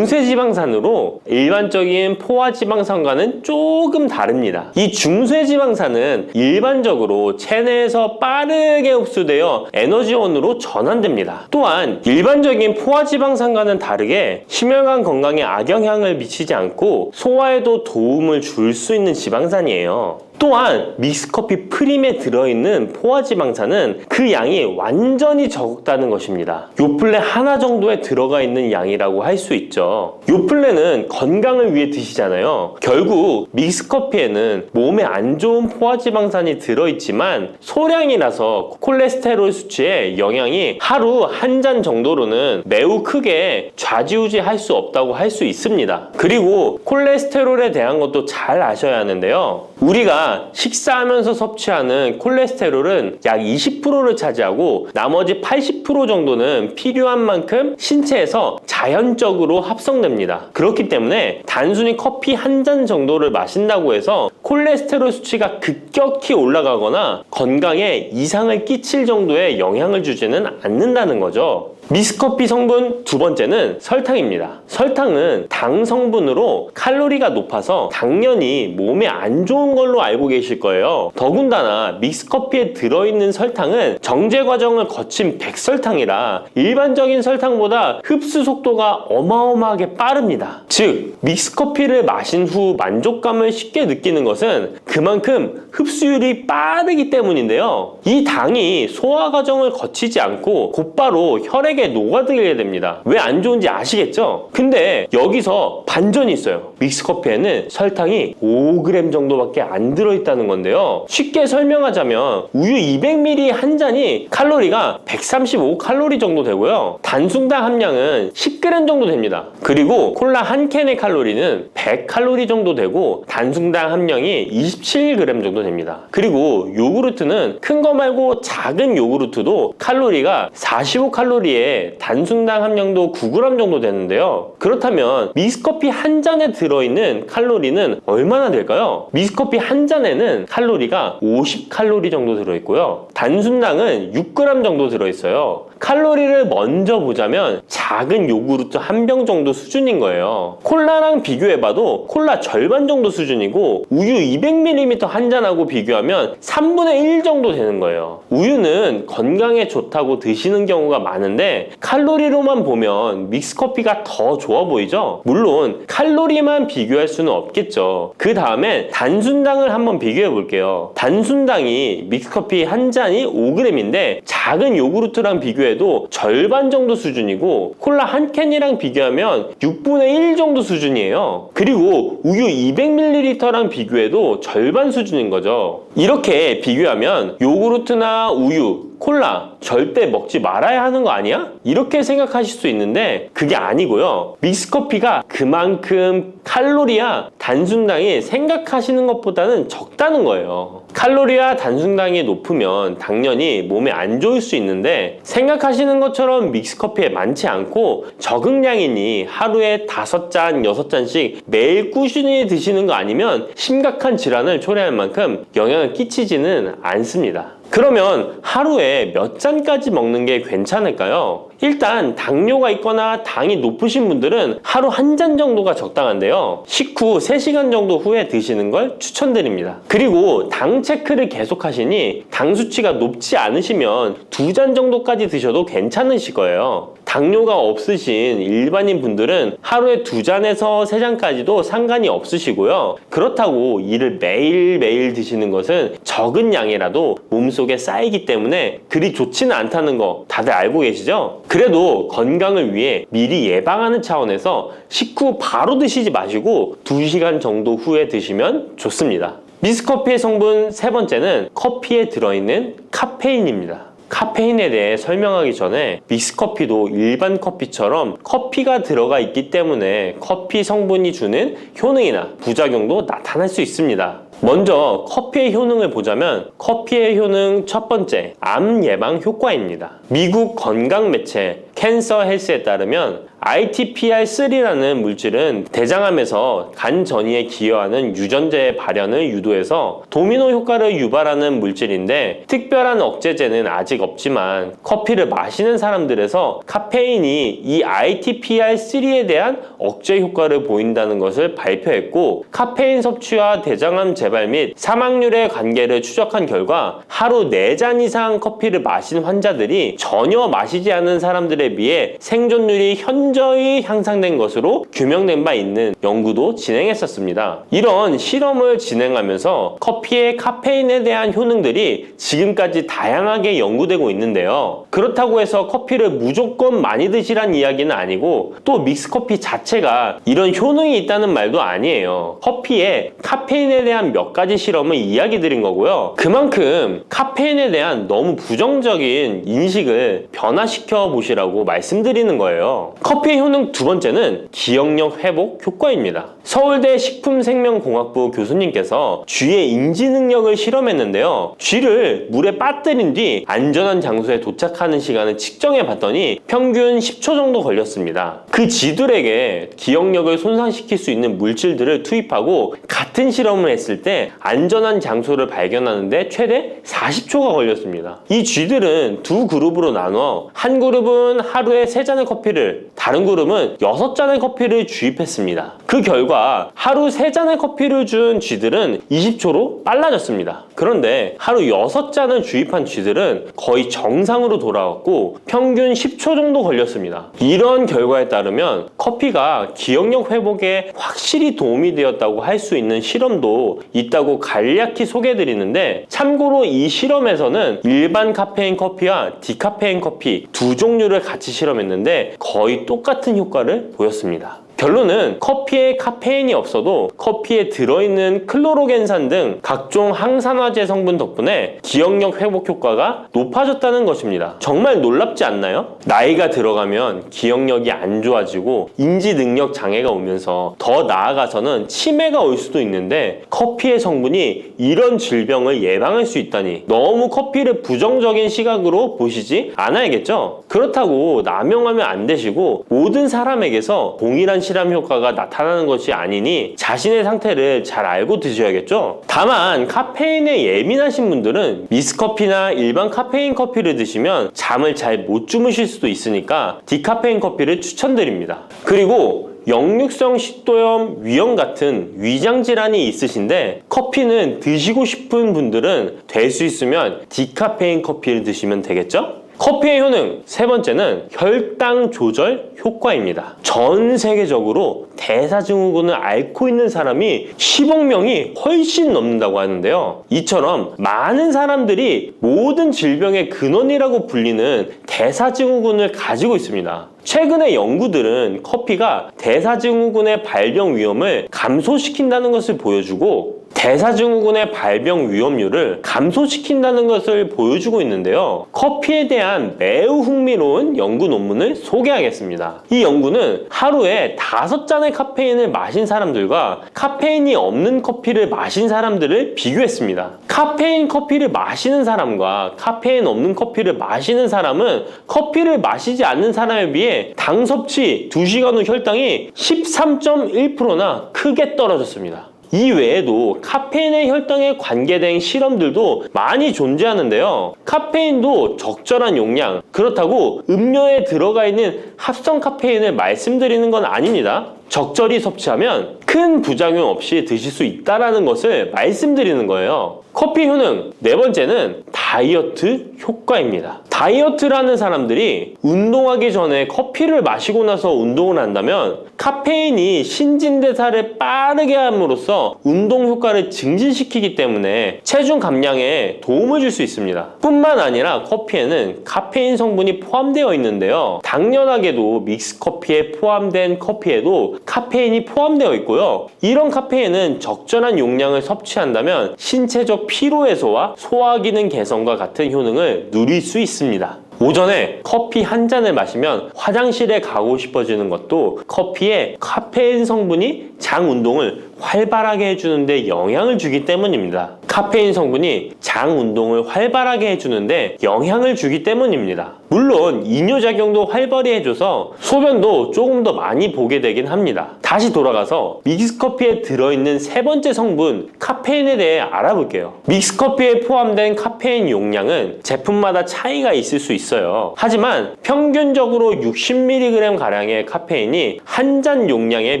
중쇄지방산으로 일반적인 포화지방산과는 조금 다릅니다. 이 중쇄지방산은 일반적으로 체내에서 빠르게 흡수되어 에너지원으로 전환됩니다. 또한 일반적인 포화지방산과는 다르게 심혈관 건강에 악영향을 미치지 않고 소화에도 도움을 줄 수 있는 지방산이에요. 또한 믹스커피 프림에 들어있는 포화지방산은 그 양이 완전히 적다는 것입니다. 요플레 하나 정도에 들어가 있는 양이라고 할 수 있죠. 요플레는 건강을 위해 드시잖아요. 결국 믹스커피에는 몸에 안 좋은 포화지방산이 들어있지만 소량이라서 콜레스테롤 수치에 영향이 하루 한 잔 정도로는 매우 크게 좌지우지할 수 없다고 할 수 있습니다. 그리고 콜레스테롤에 대한 것도 잘 아셔야 하는데요. 우리가 식사하면서 섭취하는 콜레스테롤은 약 20%를 차지하고 나머지 80% 정도는 필요한 만큼 신체에서 자연적으로 합성됩니다. 그렇기 때문에 단순히 커피 한 잔 정도를 마신다고 해서 콜레스테롤 수치가 급격히 올라가거나 건강에 이상을 끼칠 정도의 영향을 주지는 않는다는 거죠. 믹스커피 성분 두 번째는 설탕입니다. 설탕은 당 성분으로 칼로리가 높아서 당연히 몸에 안 좋은 걸로 알고 계실 거예요. 더군다나 믹스커피에 들어있는 설탕은 정제 과정을 거친 백설탕이라 일반적인 설탕보다 흡수 속도가 어마어마하게 빠릅니다. 즉 믹스커피를 마신 후 만족감을 쉽게 느끼는 것은 그만큼 흡수율이 빠르기 때문인데요. 이 당이 소화 과정을 거치지 않고 곧바로 혈액에 녹아들게 됩니다. 왜 안 좋은지 아시겠죠? 근데 여기서 반전이 있어요. 믹스커피에는 설탕이 5g 정도밖에 안 들어있다는 건데요. 쉽게 설명하자면 우유 200ml 한 잔이 칼로리가 135칼로리 정도 되고요. 단순당 함량은 10g 정도 됩니다. 그리고 콜라 한 캔의 칼로리는 100칼로리 정도 되고 단순당 함량이 27g 정도 됩니다. 그리고 요구르트는 큰 거 말고 작은 요구르트도 칼로리가 45칼로리에 단순당 함량도 9g 정도 되는데요. 그렇다면 믹스커피 한 잔에 들어있는 칼로리는 얼마나 될까요? 믹스커피 한 잔에는 칼로리가 50칼로리 정도 들어있고요. 단순당은 6g 정도 들어있어요. 칼로리를 먼저 보자면 작은 요구르트 한 병 정도 수준인 거예요. 콜라랑 비교해봐도 콜라 절반 정도 수준이고 우유 200ml 한 잔하고 비교하면 3분의 1 정도 되는 거예요. 우유는 건강에 좋다고 드시는 경우가 많은데 칼로리로만 보면 믹스커피가 더 좋아 보이죠? 물론 칼로리만 비교할 수는 없겠죠. 그 다음에 단순당을 한번 비교해 볼게요. 단순당이 믹스커피 한 잔이 5g인데 작은 요구르트랑 비교해도 절반 정도 수준이고 콜라 한 캔이랑 비교하면 6분의 1 정도 수준이에요. 그리고 우유 200ml랑 비교해도 절반 수준인 거죠. 이렇게 비교하면 요구르트나 우유, 콜라 절대 먹지 말아야 하는 거 아니야? 이렇게 생각하실 수 있는데 그게 아니고요. 믹스커피가 그만큼 칼로리와 단순당이 생각하시는 것보다는 적다는 거예요. 칼로리와 단순당이 높으면 당연히 몸에 안 좋을 수 있는데 생각하시는 것처럼 믹스커피에 많지 않고 적응량이니 하루에 5잔, 6잔씩 매일 꾸준히 드시는 거 아니면 심각한 질환을 초래할 만큼 영향을 끼치지는 않습니다. 그러면 하루에 몇 잔까지 먹는 게 괜찮을까요? 일단 당뇨가 있거나 당이 높으신 분들은 하루 1잔 정도가 적당한데요. 식후 3시간 정도 후에 드시는 걸 추천드립니다. 그리고 당 체크를 계속 하시니 당 수치가 높지 않으시면 2잔 정도까지 드셔도 괜찮으실 거예요. 당뇨가 없으신 일반인 분들은 하루에 2잔에서 3잔까지도 상관이 없으시고요. 그렇다고 이를 매일매일 드시는 것은 적은 양이라도 몸속에 쌓이기 때문에 그리 좋지는 않다는 거 다들 알고 계시죠? 그래도 건강을 위해 미리 예방하는 차원에서 식후 바로 드시지 마시고 2시간 정도 후에 드시면 좋습니다. 믹스커피의 성분 3번째는 커피에 들어있는 카페인입니다. 카페인에 대해 설명하기 전에 믹스커피도 일반 커피처럼 커피가 들어가 있기 때문에 커피 성분이 주는 효능이나 부작용도 나타날 수 있습니다. 먼저 커피의 효능을 보자면 커피의 효능 첫 번째, 암 예방 효과입니다. 미국 건강 매체 캔서 헬스에 따르면 ITPR3라는 물질은 대장암에서 간 전이에 기여하는 유전자의 발현을 유도해서 도미노 효과를 유발하는 물질인데 특별한 억제제는 아직 없지만 커피를 마시는 사람들에서 카페인이 이 ITPR3에 대한 억제 효과를 보인다는 것을 발표했고 카페인 섭취와 대장암 재발 및 사망률의 관계를 추적한 결과 하루 4잔 이상 커피를 마신 환자들이 전혀 마시지 않은 사람들에 비해 생존율이 현저히 향상된 것으로 규명된 바 있는 연구도 진행했었습니다. 이런 실험을 진행하면서 커피의 카페인에 대한 효능들이 지금까지 다양하게 연구되고 있는데요. 그렇다고 해서 커피를 무조건 많이 드시란 이야기는 아니고 또 믹스커피 자체가 이런 효능이 있다는 말도 아니에요. 커피에 카페인에 대한 몇 가지 실험을 이야기 드린 거고요. 그만큼 카페인에 대한 너무 부정적인 인식을 변화시켜 보시라고 말씀드리는 거예요. 커피의 효능 두 번째는 기억력 회복 효과입니다. 서울대 식품생명공학부 교수님께서 쥐의 인지 능력을 실험했는데요. 쥐를 물에 빠뜨린 뒤 안전한 장소에 도착하는 시간을 측정해 봤더니 평균 10초 정도 걸렸습니다. 그 쥐들에게 기억력을 손상시킬 수 있는 물질들을 투입하고 같은 실험을 했을 때 안전한 장소를 발견하는데 최대 40초가 걸렸습니다. 이 쥐들은 두 그룹으로 나눠 한 그룹은 하루에 3잔의 커피를, 다른 그룹은 6잔의 커피를 주입했습니다. 그 결과 하루 3잔의 커피를 준 쥐들은 20초로 빨라졌습니다. 그런데 하루 6잔을 주입한 쥐들은 거의 정상으로 돌아왔고 평균 10초 정도 걸렸습니다. 이런 결과에 따르면 커피가 기억력 회복에 확실히 도움이 되었다고 할 수 있는 실험도 있다고 간략히 소개해드리는데 참고로 이 실험에서는 일반 카페인 커피와 디카페인 커피 두 종류를 같이 실험했는데 거의 똑같은 효과를 보였습니다. 결론은 커피에 카페인이 없어도 커피에 들어있는 클로로겐산 등 각종 항산화제 성분 덕분에 기억력 회복 효과가 높아졌다는 것입니다. 정말 놀랍지 않나요? 나이가 들어가면 기억력이 안 좋아지고 인지 능력 장애가 오면서 더 나아가서는 치매가 올 수도 있는데 커피의 성분이 이런 질병을 예방할 수 있다니 너무 커피를 부정적인 시각으로 보시지 않아야겠죠? 그렇다고 남용하면 안 되시고 모든 사람에게서 동일한 실험 효과가 나타나는 것이 아니니 자신의 상태를 잘 알고 드셔야겠죠? 다만 카페인에 예민하신 분들은 믹스커피나 일반 카페인 커피를 드시면 잠을 잘 못 주무실 수도 있으니까 디카페인 커피를 추천드립니다. 그리고 역류성 식도염, 위염 같은 위장 질환이 있으신데 커피는 드시고 싶은 분들은 될 수 있으면 디카페인 커피를 드시면 되겠죠? 커피의 효능 세 번째는 혈당 조절 효과입니다. 전 세계적으로 대사증후군을 앓고 있는 사람이 10억 명이 훨씬 넘는다고 하는데요. 이처럼 많은 사람들이 모든 질병의 근원이라고 불리는 대사증후군을 가지고 있습니다. 최근의 연구들은 커피가 대사증후군의 발병 위험을 감소시킨다는 것을 보여주고 대사증후군의 발병 위험률을 감소시킨다는 것을 보여주고 있는데요. 커피에 대한 매우 흥미로운 연구 논문을 소개하겠습니다. 이 연구는 하루에 5잔의 카페인을 마신 사람들과 카페인이 없는 커피를 마신 사람들을 비교했습니다. 카페인 커피를 마시는 사람과 카페인 없는 커피를 마시는 사람은 커피를 마시지 않는 사람에 비해 당 섭취 2시간 후 혈당이 13.1%나 크게 떨어졌습니다. 이 외에도 카페인의 혈당에 관계된 실험들도 많이 존재하는데요. 카페인도 적절한 용량, 그렇다고 음료에 들어가 있는 합성 카페인을 말씀드리는 건 아닙니다. 적절히 섭취하면 큰 부작용 없이 드실 수 있다는 것을 말씀드리는 거예요. 커피 효능, 네 번째는 다이어트 효과입니다. 다이어트라는 사람들이 운동하기 전에 커피를 마시고 나서 운동을 한다면 카페인이 신진대사를 빠르게 함으로써 운동 효과를 증진시키기 때문에 체중 감량에 도움을 줄 수 있습니다. 뿐만 아니라 커피에는 카페인 성분이 포함되어 있는데요. 당연하게도 믹스커피에 포함된 커피에도 카페인이 포함되어 있고요. 이런 카페인은 적절한 용량을 섭취한다면 신체적 피로 해소와 소화 기능 개선과 같은 효능을 누릴 수 있습니다. 오전에 커피 한 잔을 마시면 화장실에 가고 싶어지는 것도 커피에 카페인 성분이 장 운동을 활발하게 해주는데 영향을 주기 때문입니다. 카페인 성분이 장 운동을 활발하게 해주는데 영향을 주기 때문입니다. 물론 이뇨작용도 활발히 해줘서 소변도 조금 더 많이 보게 되긴 합니다. 다시 돌아가서 믹스커피에 들어있는 세 번째 성분 카페인에 대해 알아볼게요. 믹스커피에 포함된 카페인 용량은 제품마다 차이가 있을 수 있어요. 하지만 평균적으로 60mg 가량의 카페인이 한 잔 용량의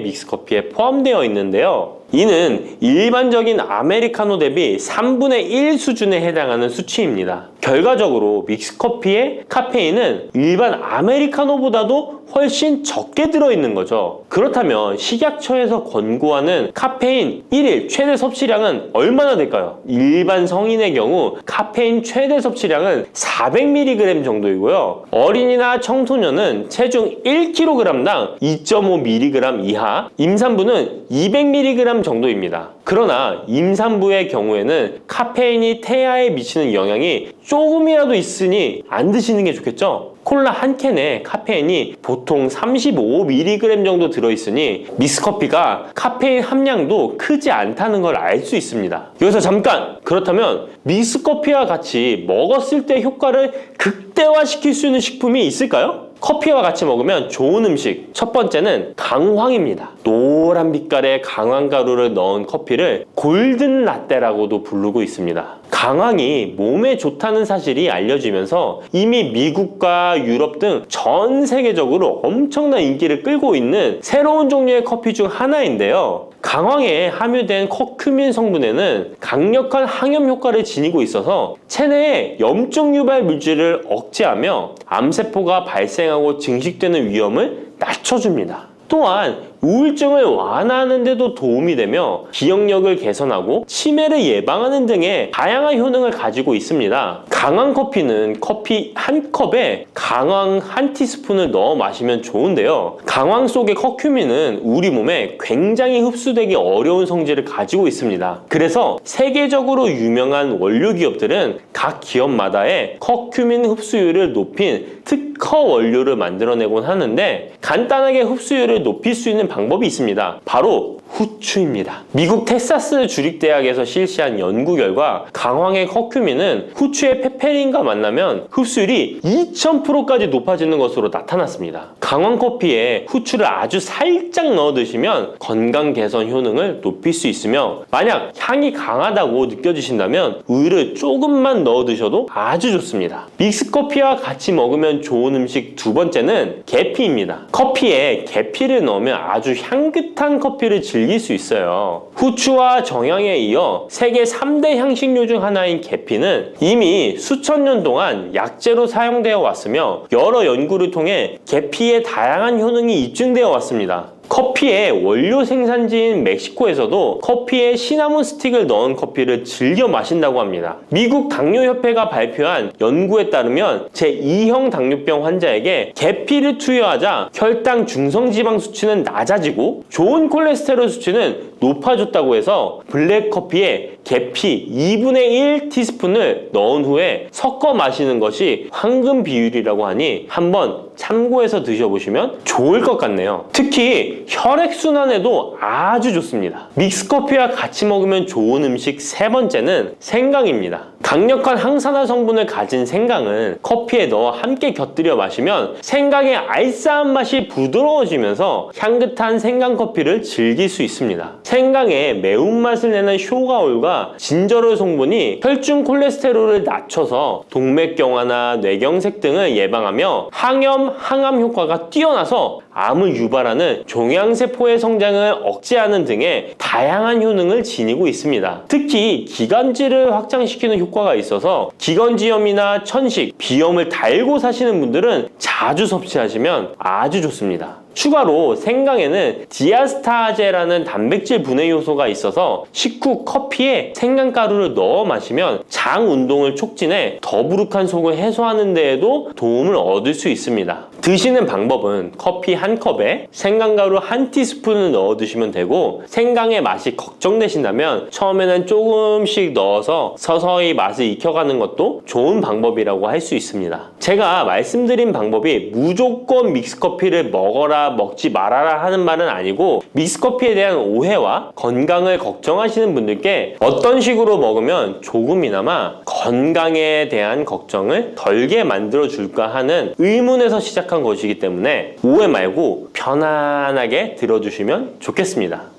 믹스커피에 포함되어 있는데요. 이는 일반적인 아메리카노 대비 3분의 1 수준에 해당하는 수치입니다. 결과적으로 믹스커피의 카페인은 일반 아메리카노보다도 훨씬 적게 들어있는 거죠. 그렇다면 식약처에서 권고하는 카페인 1일 최대 섭취량은 얼마나 될까요? 일반 성인의 경우 카페인 최대 섭취량은 400mg 정도이고요. 어린이나 청소년은 체중 1kg당 2.5mg 이하, 임산부는 200mg 정도입니다. 그러나 임산부의 경우에는 카페인이 태아에 미치는 영향이 조금이라도 있으니 안 드시는 게 좋겠죠? 콜라 한 캔에 카페인이 보통 35mg 정도 들어있으니 믹스커피가 카페인 함량도 크지 않다는 걸 알 수 있습니다. 여기서 잠깐! 그렇다면 믹스커피와 같이 먹었을 때 효과를 극대화시킬 수 있는 식품이 있을까요? 커피와 같이 먹으면 좋은 음식, 첫 번째는 강황입니다. 노란 빛깔의 강황가루를 넣은 커피를 골든 라떼라고도 부르고 있습니다. 강황이 몸에 좋다는 사실이 알려지면서 이미 미국과 유럽 등 전 세계적으로 엄청난 인기를 끌고 있는 새로운 종류의 커피 중 하나인데요. 강황에 함유된 커큐민 성분에는 강력한 항염 효과를 지니고 있어서 체내의 염증 유발 물질을 억제하며 암세포가 발생하고 증식되는 위험을 낮춰줍니다. 또한 우울증을 완화하는 데도 도움이 되며 기억력을 개선하고 치매를 예방하는 등의 다양한 효능을 가지고 있습니다. 강황 커피는 커피 한 컵에 강황 한 티스푼을 넣어 마시면 좋은데요. 강황 속의 커큐민은 우리 몸에 굉장히 흡수되기 어려운 성질을 가지고 있습니다. 그래서 세계적으로 유명한 원료 기업들은 각 기업마다의 커큐민 흡수율을 높인 특허 원료를 만들어내곤 하는데 간단하게 흡수율을 높일 수 있는 방법이 있습니다. 바로 후추입니다. 미국 텍사스 주립대학에서 실시한 연구 결과 강황의 커큐민은 후추의 페페린과 만나면 흡수율이 2000%까지 높아지는 것으로 나타났습니다. 강황 커피에 후추를 아주 살짝 넣어 드시면 건강 개선 효능을 높일 수 있으며 만약 향이 강하다고 느껴지신다면 우유를 조금만 넣어 드셔도 아주 좋습니다. 믹스커피와 같이 먹으면 좋은 음식 두 번째는 계피입니다. 커피에 계피를 넣으면 아주 향긋한 커피를 즐길 수 있어요. 후추와 정향에 이어 세계 3대 향신료 중 하나인 계피는 이미 수천 년 동안 약재로 사용되어 왔으며 여러 연구를 통해 계피의 다양한 효능이 입증되어 왔습니다. 커피의 원료 생산지인 멕시코에서도 커피에 시나몬 스틱을 넣은 커피를 즐겨 마신다고 합니다. 미국 당뇨협회가 발표한 연구에 따르면 제2형 당뇨병 환자에게 계피를 투여하자 혈당 중성지방 수치는 낮아지고 좋은 콜레스테롤 수치는 높아졌다고 해서 블랙커피에 계피 2분의 1 티스푼을 넣은 후에 섞어 마시는 것이 황금 비율이라고 하니 한번 참고해서 드셔보시면 좋을 것 같네요. 특히 혈액순환에도 아주 좋습니다. 믹스커피와 같이 먹으면 좋은 음식 세 번째는 생강입니다. 강력한 항산화 성분을 가진 생강은 커피에 넣어 함께 곁들여 마시면 생강의 알싸한 맛이 부드러워지면서 향긋한 생강커피를 즐길 수 있습니다. 생강의 매운맛을 내는 쇼가올과 진저롤 성분이 혈중 콜레스테롤을 낮춰서 동맥경화나 뇌경색 등을 예방하며 항염, 항암 효과가 뛰어나서 암을 유발하는 종양세포의 성장을 억제하는 등의 다양한 효능을 지니고 있습니다. 특히 기관지를 확장시키는 효과가 있어서 기관지염이나 천식, 비염을 달고 사시는 분들은 자주 섭취하시면 아주 좋습니다. 추가로 생강에는 디아스타제라는 단백질 분해 요소가 있어서 식후 커피에 생강가루를 넣어 마시면 장 운동을 촉진해 더부룩한 속을 해소하는 데에도 도움을 얻을 수 있습니다. 드시는 방법은 커피 한 컵에 생강가루 한 티스푼을 넣어 드시면 되고, 생강의 맛이 걱정되신다면 처음에는 조금씩 넣어서 서서히 맛을 익혀가는 것도 좋은 방법이라고 할 수 있습니다. 제가 말씀드린 방법이 무조건 믹스커피를 먹어라 먹지 말아라 하는 말은 아니고, 믹스커피에 대한 오해와 건강을 걱정하시는 분들께 어떤 식으로 먹으면 조금이나마 건강에 대한 걱정을 덜게 만들어 줄까 하는 의문에서 시작한 것이기 때문에 오해 말고 편안하게 들어주시면 좋겠습니다.